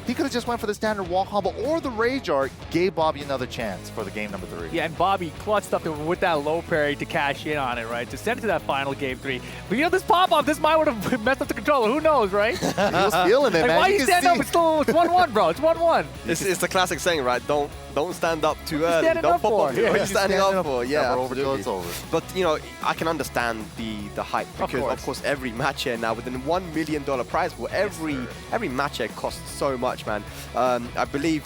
He could have just went for the standard wall combo or the Rage Art, gave Bobby another chance for the game number 3. Yeah, and Bobby clutched up with that low parry to cash in on it, right? To send it to that final game 3. But you know, this pop-off, this might would have messed up the controller. Who knows, right? He was feeling it, like, man. Why you stand up? It's 1-1, bro. It's 1-1. It's the classic saying, right? Don't stand up too early. Standing Don't up pop for? up. Yeah, What are you standing up for? Yeah, over, it's over. But you know, I can understand the hype because of course every match here now within $1 million prize pool, every match here costs so much, man. I believe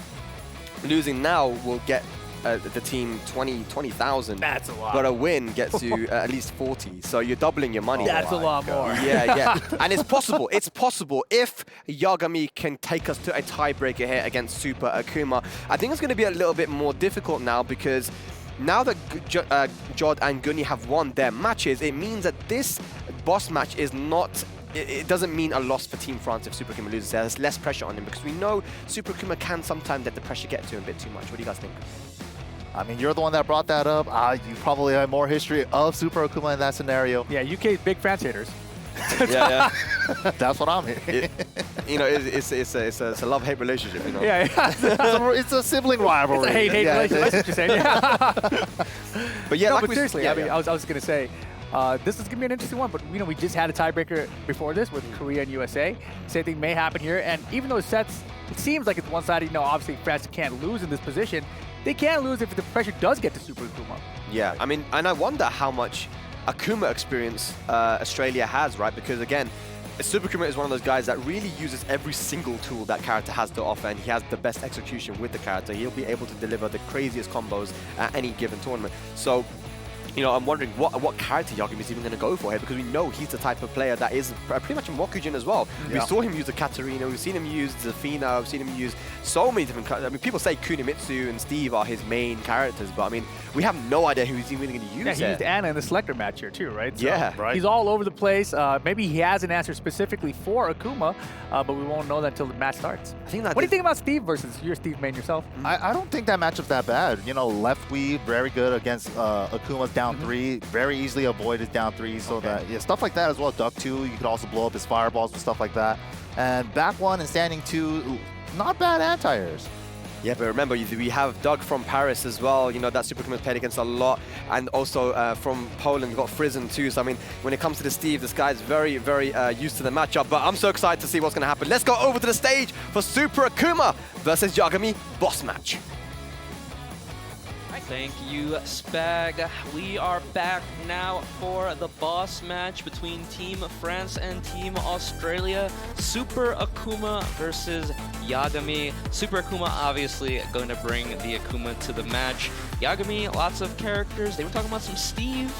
losing now will get the team 20,000. That's a lot. But a win gets you at least 40. So you're doubling your money. That's a lot more. Yeah. And it's possible. It's possible if Yagami can take us to a tiebreaker here against Super Akuma. I think it's going to be a little bit more difficult now because now that Jod and Gunny have won their matches, it means that this boss match is not... It doesn't mean a loss for Team France if Super Akuma loses. There's less pressure on him because we know Super Akuma can sometimes let the pressure get to him a bit too much. What do you guys think? I mean, you're the one that brought that up. You probably have more history of Super Akuma in that scenario. Yeah, UK's big France haters. Yeah. That's what I'm hearing. You know, it's a love-hate relationship, you know? Yeah. It's a sibling rivalry. It's a hate relationship. That's what you're saying. Yeah. But yeah, no, like but seriously, I mean, I was going to say, this is going to be an interesting one, but you know, we just had a tiebreaker before this with Korea and USA. Same thing may happen here, and even though it seems like it's one-sided, you know, obviously France can't lose in this position. They can lose if the pressure does get to Super Akuma. Yeah, I mean, and I wonder how much Akuma experience Australia has, right? Because again, Super Akuma is one of those guys that really uses every single tool that character has to offer, and he has the best execution with the character. He'll be able to deliver the craziest combos at any given tournament. So, you know, I'm wondering what character Yagami is even going to go for here, because we know he's the type of player that is pretty much a Mokujin as well. Yeah. We saw him use the Katarina, we've seen him use Zafina, we've seen him use so many different characters. I mean, people say Kunimitsu and Steve are his main characters, but I mean, we have no idea who he's even going to use. Yeah, he used Anna in the selector match here too, right? So yeah, right. He's all over the place. Maybe he has an answer specifically for Akuma, but we won't know that until the match starts. I think that. What do you think about Steve versus your Steve main yourself? I don't think that matchup's that bad. You know, left weave, very good against Akuma's down 3. Very easily avoid his down 3, so that, yeah, stuff like that as well. Duck 2, you could also blow up his fireballs and stuff like that. And back 1 and standing 2, not bad anti-airs. Yeah, but remember, we have Doug from Paris as well. You know, that Super Akuma played against a lot. And also from Poland, we've got Frizen too. So, I mean, when it comes to the Steve, this guy's very, very used to the matchup. But I'm so excited to see what's going to happen. Let's go over to the stage for Super Akuma versus Yagami boss match. Thank you, Spag. We are back now for the boss match between Team France and Team Australia. Super Akuma versus Yagami. Super Akuma obviously going to bring the Akuma to the match. Yagami, lots of characters. They were talking about some Steve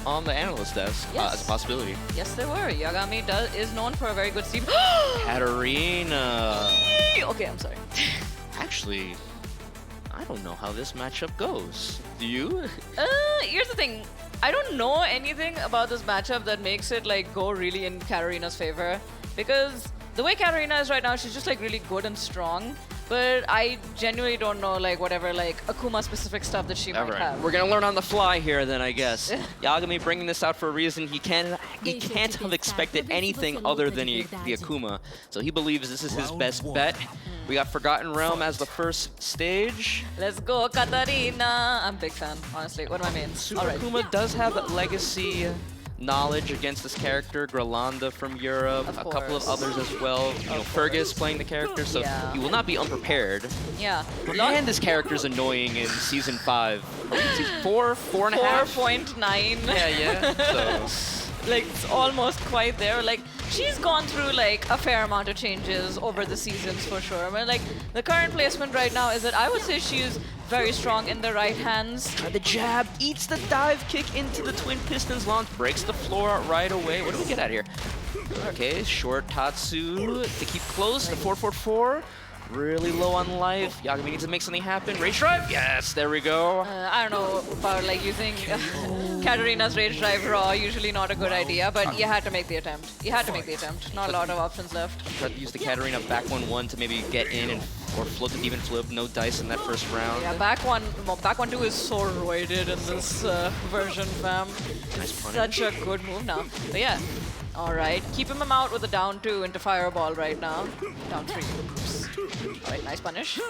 on the analyst desk as a possibility. Yes, they were. Yagami is known for a very good Steve. Katarina. Okay, I'm sorry. Actually, I don't know how this matchup goes. Do you? Here's the thing. I don't know anything about this matchup that makes it like go really in Katarina's favor, because the way Katarina is right now, she's just like really good and strong. But I genuinely don't know like whatever like Akuma specific stuff that she might have. We're gonna learn on the fly here then, I guess. Yagami bringing this out for a reason. He can't have expected anything other than the Akuma. So he believes this is his best bet. We got Forgotten Realm as the first stage. Let's go, Katarina. I'm a big fan, honestly. What do I mean? Super Akuma does have Legacy knowledge against this character. Grelanda from Europe, Of a couple of course. others as well. You know, Fergus playing the character, so Yeah. you will not be unprepared. Yeah. And this character's annoying in season 5. Season 4, 4.5. 4.9. Yeah. So. Like, it's almost quite there. Like, she's gone through, like, a fair amount of changes over the seasons, for sure. I mean, like, the current placement right now is that I would say she's very strong in the right hands. The jab eats the dive kick into the twin pistons launch, breaks the floor right away. What do we get out here? Okay, short Tatsu to keep close. The 444. Really low on life. Yagami needs to make something happen. Rage drive? Yes, there we go. I don't know about, like, using Katarina's Rage Drive raw. Usually not a good idea, but you had to make the attempt. You had to make the attempt. Not a lot of options left. Tried to use the Katarina back 1-1 to maybe get in and or float the even flip. No dice in that first round. Yeah, back one two is so roided in this version, fam. Nice It's punish. such a good move now. But yeah. Alright, keep him out with a down 2 into Fireball right now. Down 3. Oops. Alright, nice punish.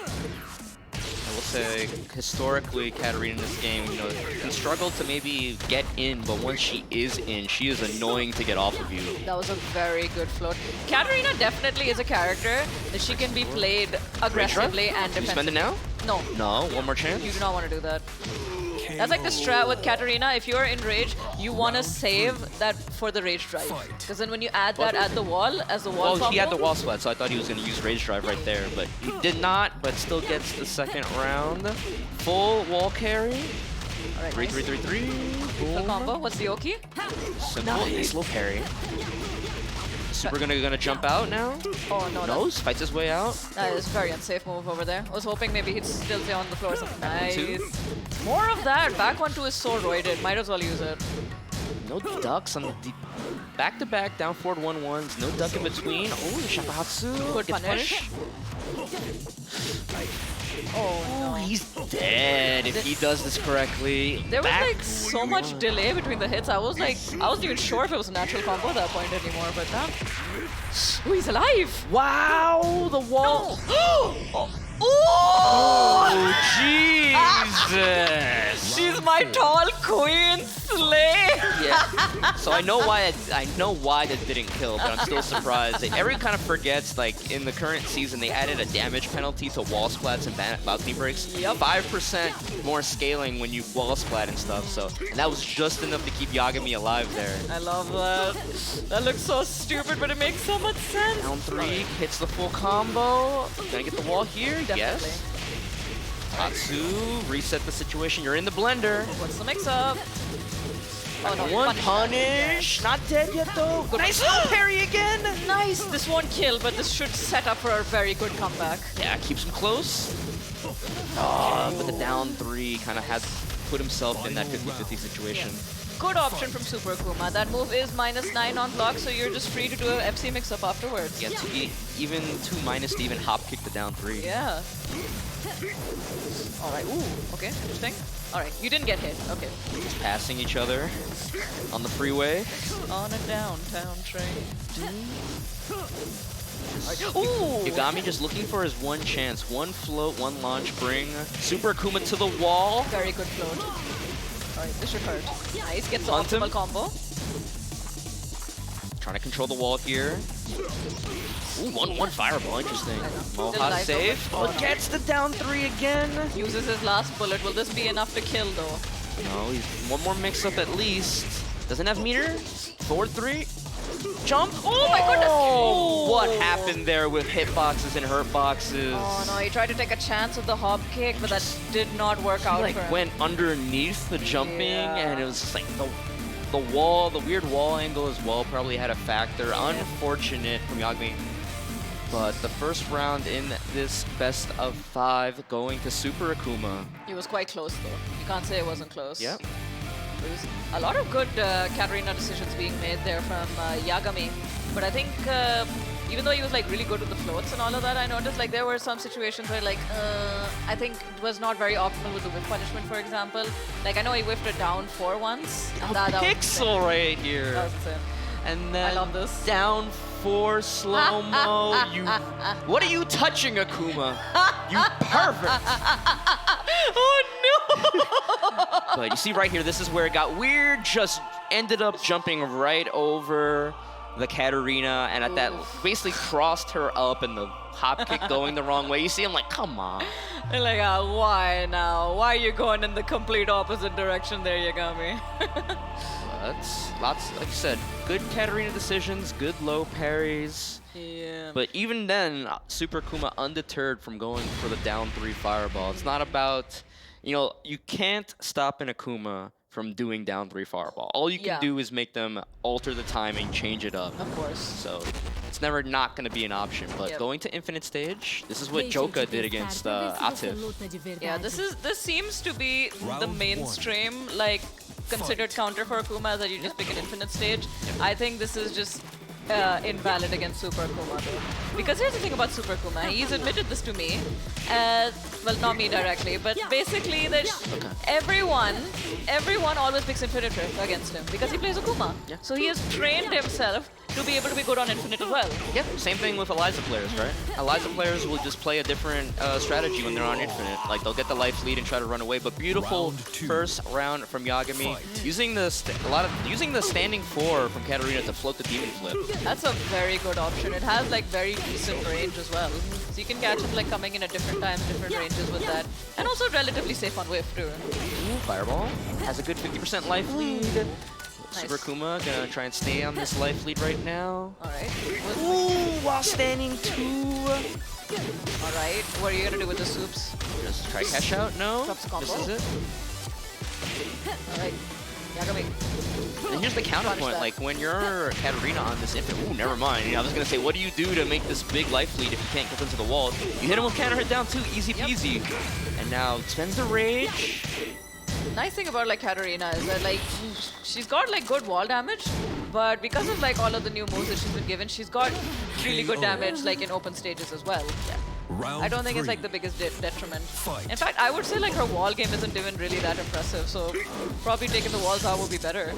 I will say, historically, Katarina in this game, you know, can struggle to maybe get in, but once she is in, she is annoying to get off of you. That was a very good float. Katarina definitely is a character that she can be played aggressively and Do you spend it defensively. now? No, No, one more chance? you do not want to do that. That's like the strat with Katarina. If you're in rage, you want to save that for the rage drive. Because then when you add that at the wall, as the wall Well, he had the combo, wall splat, so I thought he was going to use Rage Drive right there, but he did not, but still gets the second round. Full wall carry. Alright, 3, nice. 3, 3, 3. Full Boom. combo. What's the Oki? Simple, nice little parry. Super gonna jump out now. Oh no, Nose fights his way out. that is a very unsafe move over there. I was hoping maybe he'd still stay on the floor or something. Back Nice. 1-2. More of that. Back 1-2 is so roided. Might as well use it. No ducks on the deep. Back to back, down forward 1-1s. No duck in between. Oh, Shakuhatsu. Good gets punish. Oh Oh, no. he's dead if he does this correctly. There was Back like so much delay between the hits. I wasn't even sure if it was a natural combo at that point anymore, but now. Oh, he's alive! Wow, the wall. Oh, Jesus! she's my tall queen, slay! Yeah. So I know why that didn't kill, but I'm still surprised. Everyone kind of forgets, like in the current season, they added a damage penalty to wall splats and balcony breaks. Yep. 5% more scaling when you wall splat and stuff. So and that was just enough to keep Yagami alive there. I love that. That looks so stupid, but it makes so much sense. Down 3, hits the full combo. Gonna get the wall here? Definitely. Yes. Tatsu, reset the situation. You're in the blender. What's the mix-up? Oh no, One punish. punish. Not dead yet though. Nice little parry again. Nice. This won't kill, but this should set up for a very good comeback. Yeah, keeps him close. Oh, but the down 3 kind of has put himself in that 50-50 situation. Good option from Super Akuma. That move is -9 on block, so you're just free to do a FC mix-up afterwards. Yeah, even 2- to even hop kick the down 3. Yeah. Alright, ooh, okay, interesting. Alright, you didn't get hit, okay. Just passing each other on the freeway. On a downtown train. Ooh! Yagami just looking for his one chance. One float, one launch, bring Super Akuma to the wall. Very good float. Alright, this should hurt. Nice, gets the Hunt him. optimal combo. Trying to control the wall here. Ooh, 1-1 fireball, interesting. Still Moha alive, safe. though. Oh, gets the down 3 again. Uses his last bullet. Will this be enough to kill, though? No, he's one more mix-up at least. Doesn't have meter. Forward 3. Jump. Oh my goodness! Oh, what Oh. happened there with hitboxes and hurtboxes? Oh no, he tried to take a chance with the hop kick, but that did not work out He like for him. went underneath the jumping, Yeah. and it was just like the wall, the weird wall angle as well probably had a factor. Unfortunate from Yagami. But the first round in this best of 5 going to Super Akuma. He was quite close, though. You can't say it wasn't close. Yep. There was a lot of good Katarina decisions being made there from Yagami. But I think even though he was like really good with the floats and all of that, I noticed like there were some situations where like I think it was not very optimal with the whiff punishment, for example. Like I know he whiffed a down 4 once. And that was Pixel right here. That was insane. And then love this. down 4 slow-mo. What are you touching, Akuma? You pervert. Oh no! But you see right here, this is where it got weird. Just ended up jumping right over the Katarina, and at that basically crossed her up, and the hop kick going the wrong way. You see, I'm like, come on. They're like, why now? Why are you going in the complete opposite direction there, Yagami? That's lots, like you said, good Katarina decisions, good low parries. Yeah. But even then, Super Akuma undeterred from going for the down 3 fireball. It's not about, you know, you can't stop an Akuma from doing down 3 fireball. All you can do is make them alter the timing, change it up. Of course. So it's never not going to be an option. But going to infinite stage, this is what Joka did against Atif. Yeah, this seems to be the mainstream, like, considered counter for Akuma, that you just pick an infinite stage. I think this is just invalid against Super Akuma though. Because here's the thing about Super Akuma, he's admitted this to me, well, not me directly, but basically that everyone always picks Infinite Rift against him because he plays Akuma. So he has trained himself to be able to be good on Infinite as well. Yep, same thing with Eliza players, right? Eliza players will just play a different strategy when they're on Infinite. Like, they'll get the life lead and try to run away, but beautiful first round from Yagami, using the standing 4 from Katarina to float the demon flip. That's a very good option. It has like very decent range as well. So you can catch him like coming in at different times, different ranges with that. And also relatively safe on whiff too. Fireball has a good 50% life lead. Nice. Super Akuma gonna try and stay on this life lead right now. Alright. Ooh, while standing 2. Alright, what are you gonna do with the soups? Just try cash out? No? Drops combo. This is it. Alright. Yagami. And here's the counterpoint, like when you're Katarina on this infinite, ooh, never mind. I was gonna say, what do you do to make this big life lead if you can't get into the wall? You hit him with counter hit down 2, easy peasy. And now spends the rage. Nice thing about like Katarina is that like she's got like good wall damage, but because of like all of the new moves that she's been given, she's got really good damage like in open stages as well. I don't think it's like the biggest detriment. In fact, I would say like her wall game isn't even really that impressive, so probably taking the walls out would be better.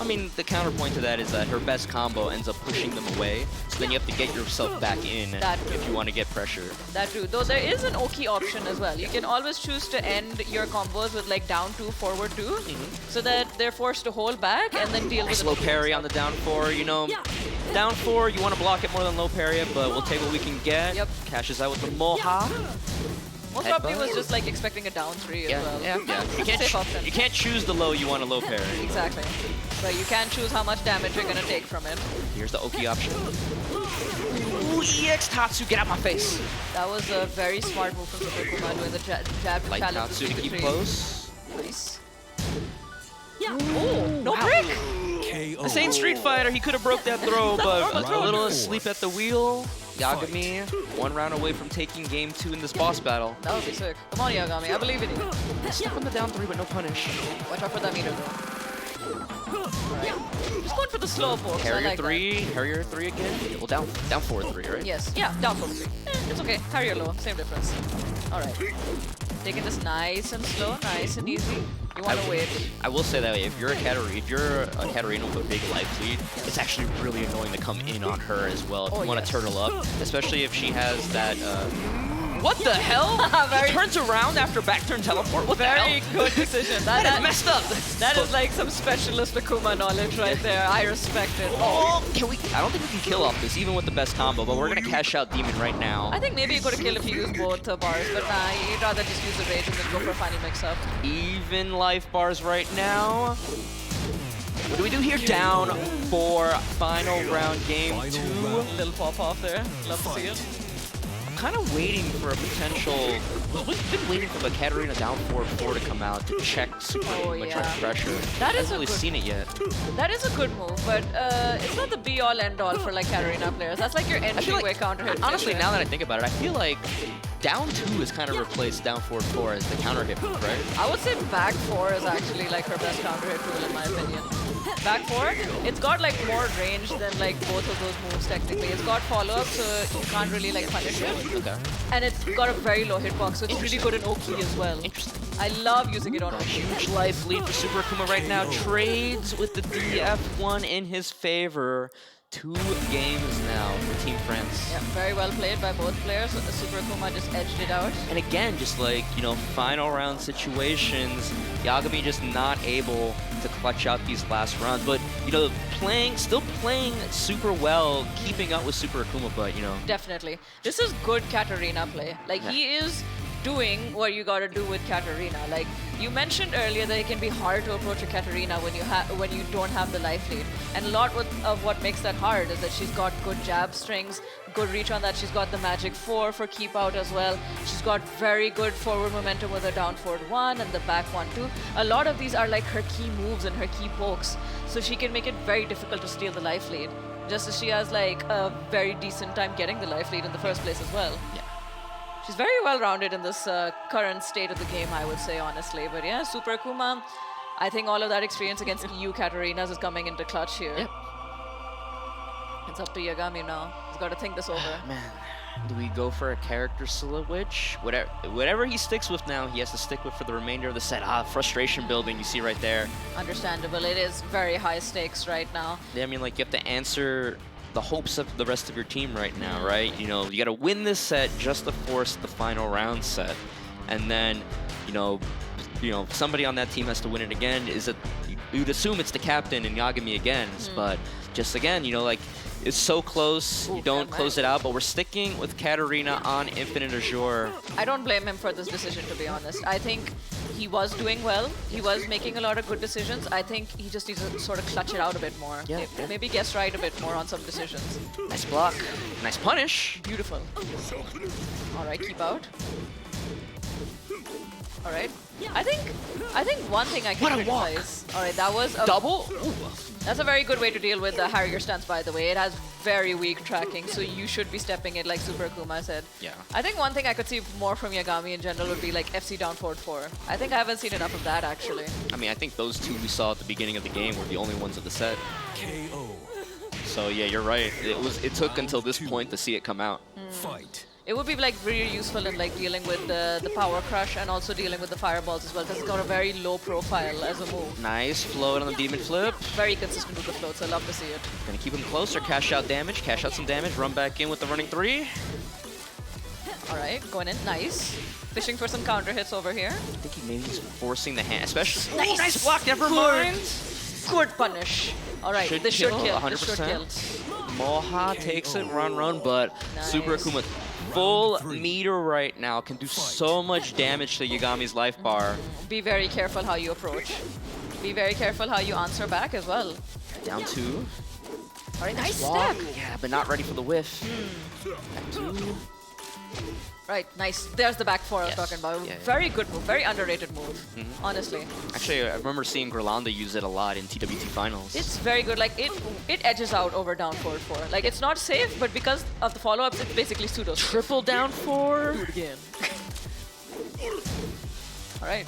I mean, the counterpoint to that is that her best combo ends up pushing them away, so then you have to get yourself back in if you want to get pressure. That too. Though there is an Oki option as well. You can always choose to end your combos with like down 2, forward 2, so that they're forced to hold back and then deal with low parry on the down 4, you know. Down 4, you want to block it more than low parry it, but we'll take what we can get. Cashes out with the Moha. Most probably was just like expecting a down 3 as well. You can't choose the low you want to low parry. Exactly. But you can choose how much damage you're going to take from it. Here's the Oki option. Ooh, EX Tatsu, get out my face. That was a very smart move from Super Akuma doing the jab to like challenge Tatsu the to keep close. Nice. Ooh, no brick! This ain't Street Fighter, he could have broke that throw, but a little asleep at the wheel. Yagami, 1 round away from taking game 2 in this boss battle. That would be sick. Come on, Yagami, I believe in you. Stuck on the down 3, but no punish. Watch out for that meter, though. Alright. Just going for the slow pokes. Harrier 3, Harrier 3 again. Well, down 4-3, right? Yes, yeah, down 4-3. It's okay. Harrier low, same difference. Alright. Taking this nice and slow, nice and easy. You want to wait. I will say that if you're a Katarina with a big life lead, it's actually really annoying to come in on her as well. If you want to turtle up, especially if she has that. What the hell? He turns around after back turn teleport. What the hell? Very good decision. That is messed up. That is like some specialist Akuma knowledge right there. I respect it. Oh, can we? I don't think we can kill off this, even with the best combo, but we're going to cash out Demon right now. I think maybe you could have killed if you used both bars, but nah, you'd rather just use the rage and then go for a funny mix-up. Even life bars right now. What do we do here? Down 4, final round, game 2. Little pop-off there. Love to see it. Kind of waiting for a potential. We've been waiting for the Katarina down 4-4 to come out to check super much pressure. That I is haven't really seen it yet. That is a good move, but it's not the be-all end-all for like Katarina players. That's like your entryway counter hit. Honestly, now that I think about it, I feel like down 2 is kind of replaced down 4-4 as the counter hit move, right? I would say back 4 is actually like her best counter hit tool in my opinion. Back 4, it's got like more range than like both of those moves technically. It's got follow-up, so you can't really like punish it. Okay. And it's got a very low hitbox, so it's really good in Oki as well. Interesting. I love using it on Oki. Huge life lead for Super Akuma right now. Trades with the DF1 in his favor 2 games now for Team France. Yeah, very well played by both players. Super Akuma just edged it out. And again, just like, you know, final round situations, Yagami just not able to clutch out these last rounds. But, you know, still playing super well, keeping up with Super Akuma, but, you know. Definitely. This is good Katarina play. Like, he is doing what you gotta do with Katarina. Like, you mentioned earlier that it can be hard to approach a Katarina when you don't have the life lead. And a lot of what makes that hard is that she's got good jab strings, good reach on that. She's got the magic 4 for keep out as well. She's got very good forward momentum with her down forward 1 and the back 1 too. A lot of these are like her key moves and her key pokes. So she can make it very difficult to steal the life lead. Just as she has like a very decent time getting the life lead in the first place as well. Yeah. She's very well-rounded in this current state of the game, I would say, honestly. But yeah, Super Akuma, I think all of that experience against EU Katarinas is coming into clutch here. Yep. It's up to Yagami now. He's got to think this over. Man, do we go for a character switch? Whatever he sticks with now, he has to stick with for the remainder of the set. Frustration building, you see right there. Understandable. It is very high stakes right now. Yeah, I mean, like, you have to answer the hopes of the rest of your team right now, right? You know, you got to win this set just to force the final round set, and then, you know, somebody on that team has to win it again. You'd assume it's the captain and Yagami again, but just again, you know, like, it's so close. You don't close it out, but we're sticking with Katarina on Infinite Azure. I don't blame him for this decision, to be honest. I think he was doing well. He was making a lot of good decisions. I think he just needs to sort of clutch it out a bit more. Yeah. Maybe guess right a bit more on some decisions. Nice block. Nice punish. Beautiful. All right, keep out. All right. I think one thing I can criticize. All right, that was a double. Ooh. That's a very good way to deal with the Harrier stance, by the way. It has very weak tracking, so you should be stepping it like Super Akuma said. Yeah. I think one thing I could see more from Yagami in general would be like FC down forward 4. I think I haven't seen enough of that, actually. I mean, I think those 2 we saw at the beginning of the game were the only ones of the set. KO. So yeah, you're right. It took until this point to see it come out. Fight. It would be like really useful in like dealing with the power crush and also dealing with the fireballs as well, because it's got a very low profile as a move. Nice float on the demon flip. Very consistent with the floats. I love to see it. Gonna keep him closer, cash out some damage, run back in with the running 3. All right, going in, nice. Fishing for some counter hits over here. I think he maybe he's forcing the hand, especially. Nice block, never mind. Good punish. All right, this should kill. 100%. This should kill. Moha takes it, run, but nice. Super Akuma full meter right now can do so much damage to Yagami's life bar. Be very careful how you approach. Be very careful how you answer back as well. Down 2. All right, nice walk. stack. Yeah, but not ready for the whiff. Back 2. Right, nice. There's the back 4 I was talking about. Yeah, very good move, very underrated move, honestly. Actually, I remember seeing Grelanda use it a lot in TWT finals. It's very good. Like, it edges out over down forward 4. Like, it's not safe, but because of the follow-ups, it's basically pseudo. Triple down 4. Do it again. All right.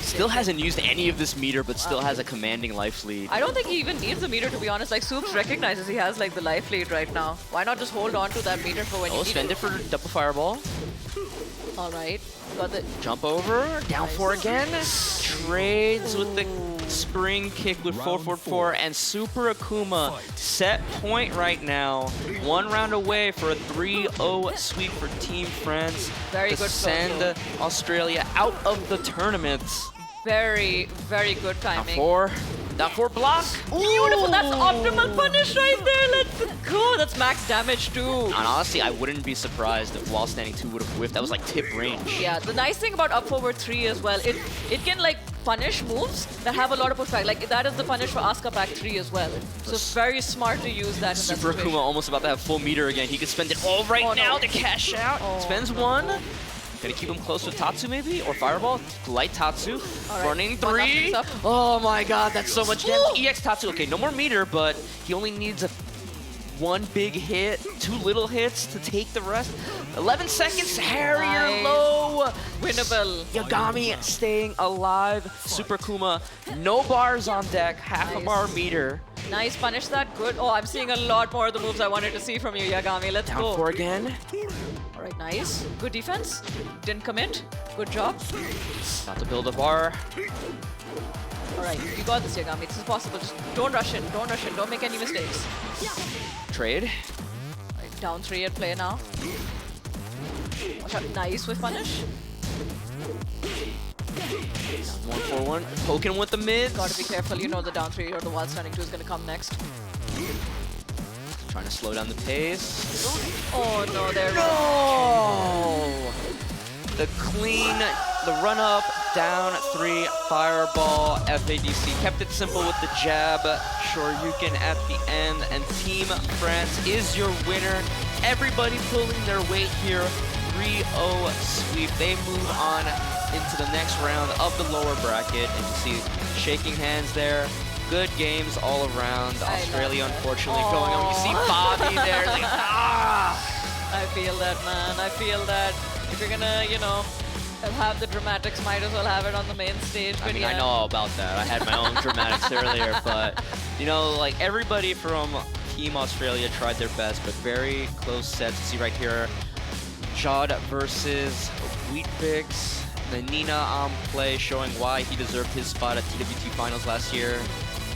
Still hasn't used any of this meter, but still has a commanding life lead. I don't think he even needs a meter, to be honest. Like, Soups recognizes he has like the life lead right now. Why not just hold on to that meter for when you need spend it for double fireball. All right, got the jump over, down 4 again. Trades with the spring kick with 444, and Super Akuma set point right now. 1 round away for a 3-0 sweep for Team France. Very to good send Australia out of the tournament. Very, very good timing. Down 4 block. Beautiful, that's optimal punish right there. Let's go. That's max damage too. And honestly, I wouldn't be surprised if while standing 2 would have whiffed. That was like tip range. Yeah, the nice thing about up forward 3 as well, it can like punish moves that have a lot of pushback. Like that is the punish for Asuka back 3 as well. So it's very smart to use that in Super that Akuma almost about to have full meter again. He could spend it all now to cash out. Spends 1. Gonna keep him close with Tatsu maybe? Or Fireball? Light Tatsu. Right. Running 3. Oh my god, that's so much damage. EX Tatsu. Okay, no more meter, but he only needs 1 big hit, 2 little hits to take the rest. 11 seconds, Harrier low. Winnable. Yagami staying alive. Super Akuma, no bars on deck, half a bar meter. Nice, punish that, good. Oh, I'm seeing a lot more of the moves I wanted to see from you, Yagami. Let's go. Down 4 again. All right, nice. Good defense. Didn't commit. Good job. About to build a bar. All right, you got this, Yagami. This is possible. Just don't rush in. Don't rush in. Don't make any mistakes. trade. Right, down 3 at play now. Watch out, nice with punish. 1-4-1. Poking with the mids. Gotta be careful, you know the down 3 or the wild standing 2 is gonna come next. Trying to slow down the pace. Oh no, there No! The clean, the run up, down 3, fireball, FADC. Kept it simple with the jab. Shoryuken at the end, and Team France is your winner. Everybody pulling their weight here. 3-0 sweep. They move on into the next round of the lower bracket, and you see shaking hands there. Good games all around. Australia, unfortunately, going on. You see Bobby there, like, ah! I feel that, man. I feel that. If you're gonna, you know, have the dramatics, might as well have it on the main stage. But I mean, yeah. I know all about that. I had my own dramatics earlier, but, you know, like, everybody from Team Australia tried their best, but very close sets. You see right here, Jod versus Weet-Fix. The Nina on play, showing why he deserved his spot at TWT Finals last year.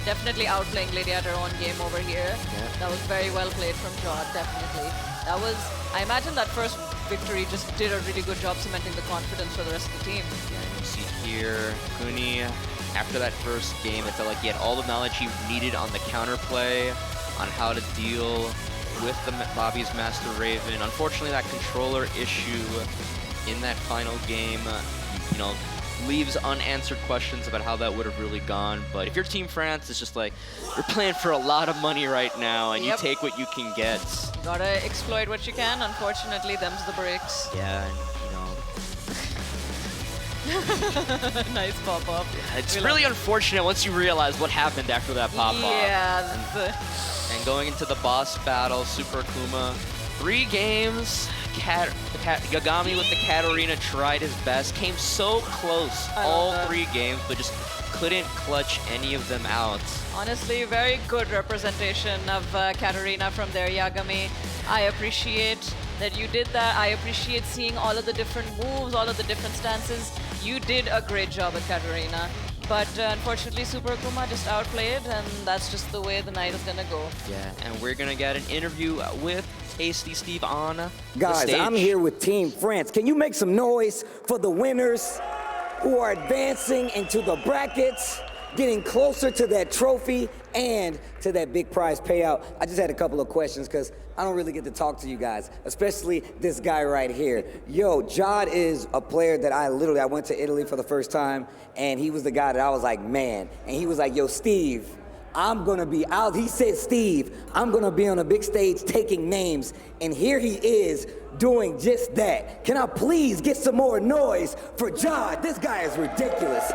Definitely outplaying Lady at her own game over here. Yeah. That was very well played from Jod, definitely. That was, I imagine that first victory just did a really good job cementing the confidence for the rest of the team. Yeah, and you see here, Gunny, after that first game, it felt like he had all the knowledge he needed on the counterplay, on how to deal with the Bobby's Master Raven. Unfortunately, that controller issue in that final game, you know, leaves unanswered questions about how that would have really gone. But if you're Team France, it's just like, you're playing for a lot of money right now, and you take what you can get. You gotta exploit what you can. Unfortunately, them's the breaks. Yeah, and, you know. Nice pop-up. It's really unfortunate once you realize what happened after that pop-up. Yeah. And going into the boss battle, Super Akuma, 3 games. Yagami with the Katarina tried his best, came so close all 3 games, but just couldn't clutch any of them out. Honestly, very good representation of Katarina from there, Yagami. I appreciate that you did that. I appreciate seeing all of the different moves, all of the different stances. You did a great job at Katarina. But unfortunately, Super Akuma just outplayed, and that's just the way the night is gonna go. Yeah, and we're gonna get an interview with Tasty Steve on the Guys, stage. I'm here with Team France. Can you make some noise for the winners who are advancing into the brackets, getting closer to that trophy and to that big prize payout? I just had a couple of questions because I don't really get to talk to you guys, especially this guy right here. Yo, Jod is a player that I went to Italy for the first time, and he was the guy that I was like, man. And he was like, yo, Steve, I'm gonna be out. He said, Steve, I'm gonna be on a big stage taking names. And here he is doing just that. Can I please get some more noise for Jod? This guy is ridiculous.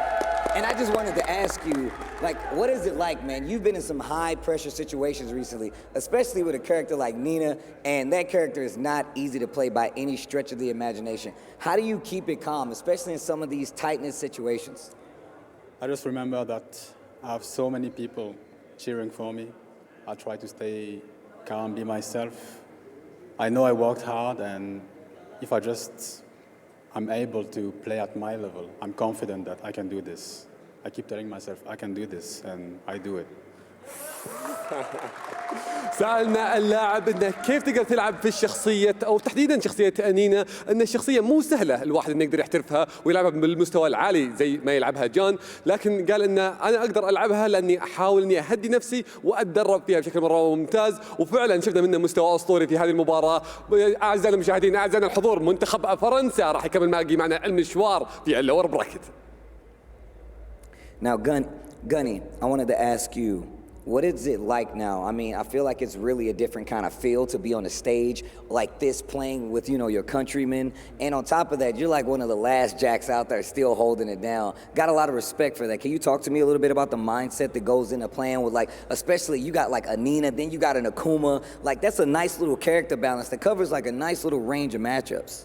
And I just wanted to ask you, like, what is it like, man? You've been in some high pressure situations recently, especially with a character like Nina, and that character is not easy to play by any stretch of the imagination. How do you keep it calm, especially in some of these tight-knit situations? I just remember that I have so many people cheering for me. I try to stay calm, be myself. I know I worked hard, and if I'm able to play at my level, I'm confident that I can do this. I keep telling myself, I can do this, and I do it. سألنا اللاعب انه كيف تقدر تلعب في الشخصية او تحديدا شخصية نينا، ان الشخصية مو سهلة الواحد انه يقدر يحترفها ويلعبها بالمستوى العالي زي ما يلعبها جون، لكن قال ان انا اقدر العبها لاني احاول اني اهدي نفسي واتدرب فيها بشكل مرة ممتاز، وفعلا شفنا منه مستوى اسطوري في هذه المباراة. اعزائنا المشاهدين، اعزائنا الحضور، منتخب فرنسا راح يكمل باقي معنا المشوار في اللور براكت. Now, Gunny, I wanted to ask you, what is it like now? I mean, I feel like it's really a different kind of feel to be on a stage like this playing with, you know, your countrymen. And on top of that, you're like one of the last jacks out there still holding it down. Got a lot of respect for that. Can you talk to me a little bit about the mindset that goes into playing with, like, especially you got like a Nina, then you got an Akuma. Like, that's a nice little character balance that covers like a nice little range of matchups.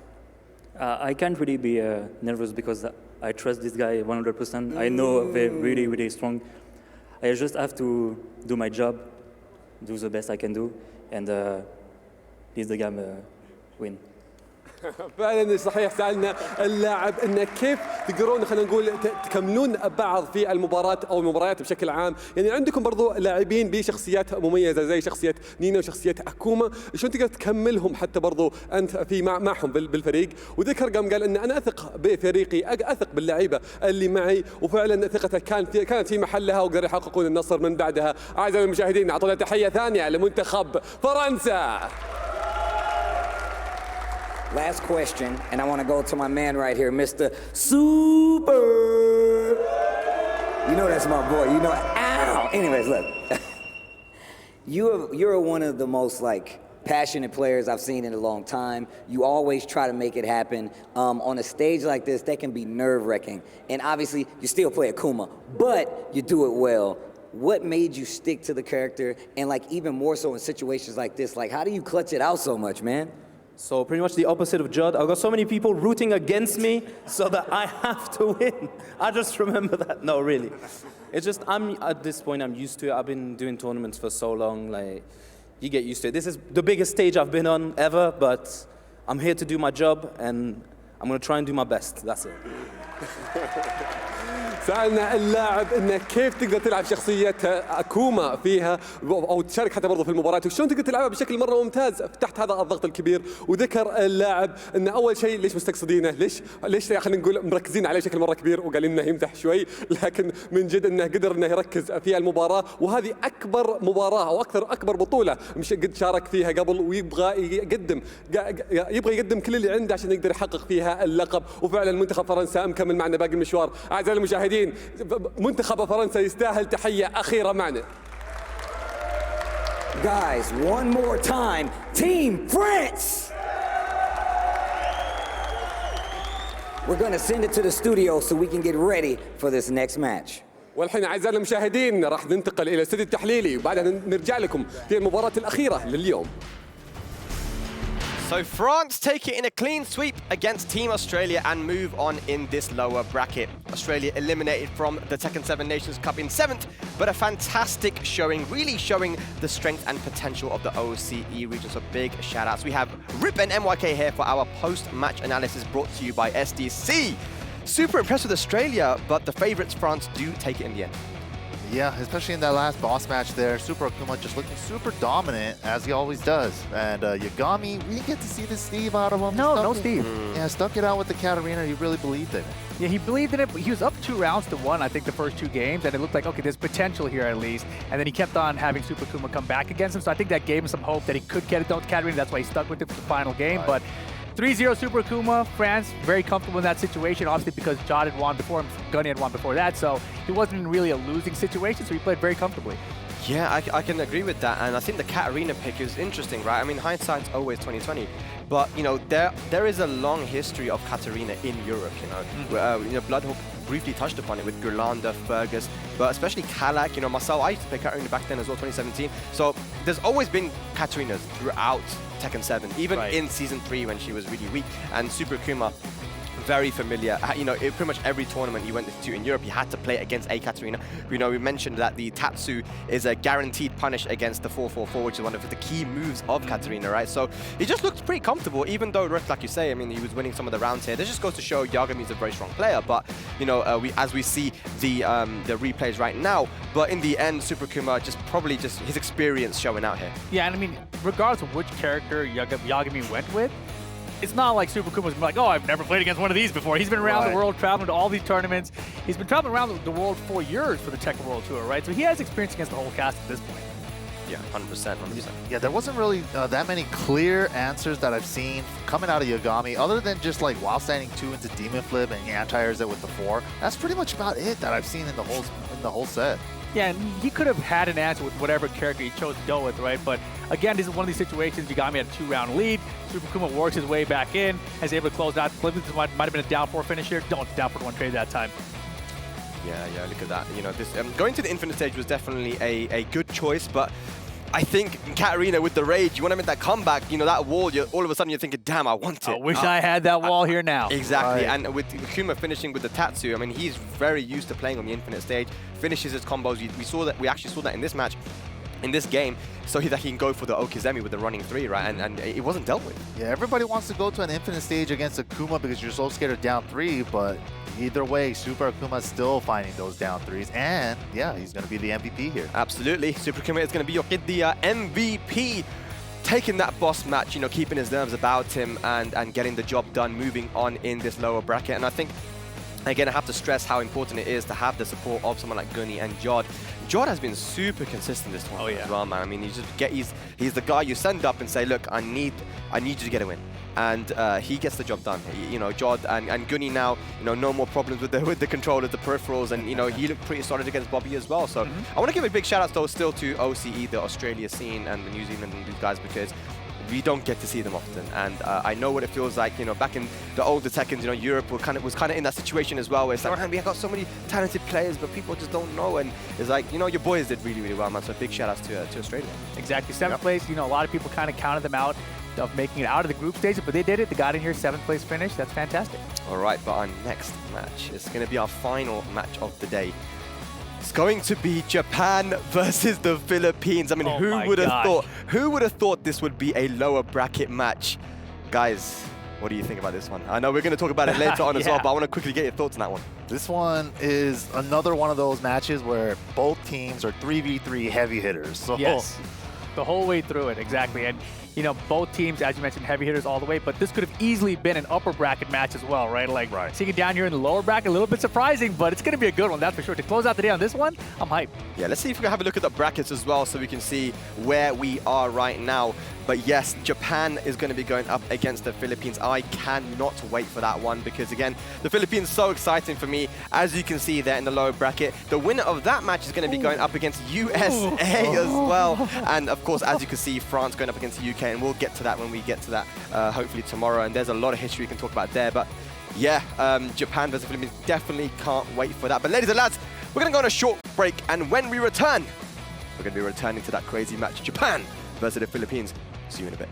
I can't really be nervous because I trust this guy 100%. I know they're really, really strong. I just have to do my job, do the best I can do, and lead the game win. فعلا صحيح. سالنا اللاعب انه كيف تقدرون خلينا نقول تكملون بعض في المباراه او المباريات بشكل عام. يعني عندكم برضو لاعبين بشخصيات مميزه زي شخصيه نينا وشخصيه اكوما، شلون تقدر تكملهم حتى برضو انت في معهم بالفريق؟ وذكر قال ان انا اثق بفريقي، اثق باللعيبه اللي معي، وفعلا ثقته كانت في محلها وقدروا يحققون النصر من بعدها. اعزائي المشاهدين اعطونا تحيه ثانيه لمنتخب فرنسا. Last question, and I want to go to my man right here, Mr. Super. You know that's my boy. You know, ow. Anyways, look, you're one of the most like passionate players I've seen in a long time. You always try to make it happen. On a stage like this, that can be nerve-wracking. And obviously, you still play Akuma, but you do it well. What made you stick to the character, and like even more so in situations like this? Like, how do you clutch it out so much, man? So pretty much the opposite of Judd. I've got so many people rooting against me so that I have to win. I just remember that. No, really. It's just, at this point, I'm used to it. I've been doing tournaments for so long. Like, you get used to it. This is the biggest stage I've been on ever, but I'm here to do my job, and I'm going to try and do my best. That's it. سألنا اللاعب انه كيف تقدر تلعب شخصية اكوما فيها او تشارك حتى برضه في المباراة، وشلون تقدر تلعبها بشكل مرة ممتاز تحت هذا الضغط الكبير. وذكر اللاعب انه اول شيء ليش مستقصدينه، ليش خلينا نقول مركزين عليه بشكل مرة كبير، وقال انه يمدح شوي، لكن من جد انه قدر انه يركز في المباراة، وهذه اكبر مباراة او اكبر بطولة مش قد شارك فيها قبل، ويبغى يقدم كل اللي عنده عشان يقدر يحقق فيها اللقب. وفعلا منتخب فرنسا مكمل معنا باقي المشوار. اعزائي المشاهدين منتخب فرنسا يستاهل تحية أخيرة معنا. Guys, one more time, Team France! We're going to send it to the studio so we can get ready for this next match. والحين أعزائي المشاهدين راح ننتقل إلى الاستوديو التحليلي، وبعدها نرجع لكم في المباراة الأخيرة لليوم. So France take it in a clean sweep against Team Australia and move on in this lower bracket. Australia eliminated from the Tekken 7 Nations Cup in 7th, but a fantastic showing, really showing the strength and potential of the OCE region. So big shout outs. We have Rip and MYK here for our post-match analysis brought to you by SDC. Super impressed with Australia, but the favourites France do take it in the end. Yeah, especially in that last boss match there, Super Akuma just looking super dominant, as he always does. And Yagami, we didn't get to see the Steve out of him. No Steve. Yeah, stuck it out with the Katarina. He really believed in it. Yeah, he believed in it. He was up 2 rounds to 1, I think, the first 2 games, and it looked like, okay, there's potential here at least. And then he kept on having Super Akuma come back against him, so I think that gave him some hope that he could get it done with Katarina. That's why he stuck with it for the final game. But 3-0 Super Akuma, France, very comfortable in that situation, obviously because Jod had won before him, Gunny had won before that, so he wasn't in really a losing situation, so he played very comfortably. Yeah, I can agree with that, and I think the Katarina pick is interesting, right? I mean, hindsight's always 20/20, but you know there is a long history of Katarina in Europe. You know, Bloodhawk briefly touched upon it with Gurlanda, Fergus, but especially Kalak. You know, myself, I used to play Katarina back then as well, 2017. So there's always been Katarinas throughout Tekken 7, even in Season 3 when she was really weak. And Super Akuma, very familiar. You know, pretty much every tournament he went to in Europe, he had to play against a Katarina. You know, we mentioned that the Tatsu is a guaranteed punish against the 444, which is one of the key moves of Katarina, right? So he just looked pretty comfortable, even though, like you say, I mean, he was winning some of the rounds here. This just goes to show Yagami is a very strong player, but, you know, as we see the replays right now, but in the end, Super Akuma probably just his experience showing out here. Yeah, and I mean, regardless of which character Yagami went with, it's not like Super Akuma's like, oh, I've never played against one of these before. He's been around the world, traveling to all these tournaments. He's been traveling around the world for years for the Tekken World Tour, right? So he has experience against the whole cast at this point. Yeah, 100%. Yeah, there wasn't really that many clear answers that I've seen coming out of Yagami, other than just like while standing 2 into Demon Flip and anti-airs it with the 4. That's pretty much about it that I've seen in the whole set. Yeah, and he could have had an answer with whatever character he chose to go with, right? But again, this is one of these situations. Yagami had a 2-round lead. Super Akuma works his way back in, is able to close out. This might have been a down 4 finish here. Don't down 4 1 trade that time. Yeah, look at that. You know, this going to the Infinite stage was definitely a good choice, but I think Katarina with the rage, you want to make that comeback, you know, that wall, all of a sudden you're thinking, damn, I want it. I wish I had that wall here now. Exactly, and with Akuma finishing with the Tatsu, I mean, he's very used to playing on the Infinite stage, finishes his combos. We actually saw that in this match. in this game so that he can go for the Okizemi with the running 3, right? And it wasn't dealt with. Yeah, everybody wants to go to an infinite stage against Akuma because you're so scared of down 3, but either way, Super Akuma's still finding those down 3s, and yeah, he's going to be the MVP here. Absolutely. Super Akuma is going to be your MVP, taking that boss match, you know, keeping his nerves about him and getting the job done, moving on in this lower bracket. And I think, again, I have to stress how important it is to have the support of someone like Gunny and Jod. Jod has been super consistent this one as well, man. I mean, he's the guy you send up and say, look, I need you to get a win. And he gets the job done. You know, Jod and Gunny now, you know, no more problems with the controllers, the peripherals, and you know, he looked pretty solid against Bobby as well. So I want to give a big shout out though still to OCE, the Australia scene, and the New Zealand and these guys, because we don't get to see them often, and I know what it feels like. You know, back in the older Tekkens, you know, Europe was kind of in that situation as well, where it's like, man, we have got so many talented players, but people just don't know. And it's like, you know, your boys did really, really well, man. So big shout outs to Australia. Exactly, 7th place. You know, a lot of people kind of counted them out of making it out of the group stage, but they did it. They got in here, 7th place finish. That's fantastic. All right, but our next match is going to be our final match of the day. It's going to be Japan versus the Philippines. I mean, who would have thought this would be a lower bracket match? Guys, what do you think about this one? I know we're going to talk about it later on as well, but I want to quickly get your thoughts on that one. This one is another one of those matches where both teams are 3v3 heavy hitters. So yes, the whole way through it, exactly. And you know, both teams, as you mentioned, heavy hitters all the way, but this could have easily been an upper bracket match as well, right? Like, seeing it down here in the lower bracket, a little bit surprising, but it's going to be a good one, that's for sure. To close out the day on this one, I'm hyped. Yeah, let's see if we can have a look at the brackets as well so we can see where we are right now. But yes, Japan is going to be going up against the Philippines. I cannot wait for that one because, again, the Philippines so exciting for me. As you can see there in the lower bracket, the winner of that match is going to be going up against USA as well. And, of course, as you can see, France going up against the UK, and we'll get to that when we get to that hopefully tomorrow. And there's a lot of history we can talk about there. But, yeah, Japan versus the Philippines, definitely can't wait for that. But, ladies and lads, we're going to go on a short break. And when we return, we're going to be returning to that crazy match, Japan versus the Philippines. See you in a bit.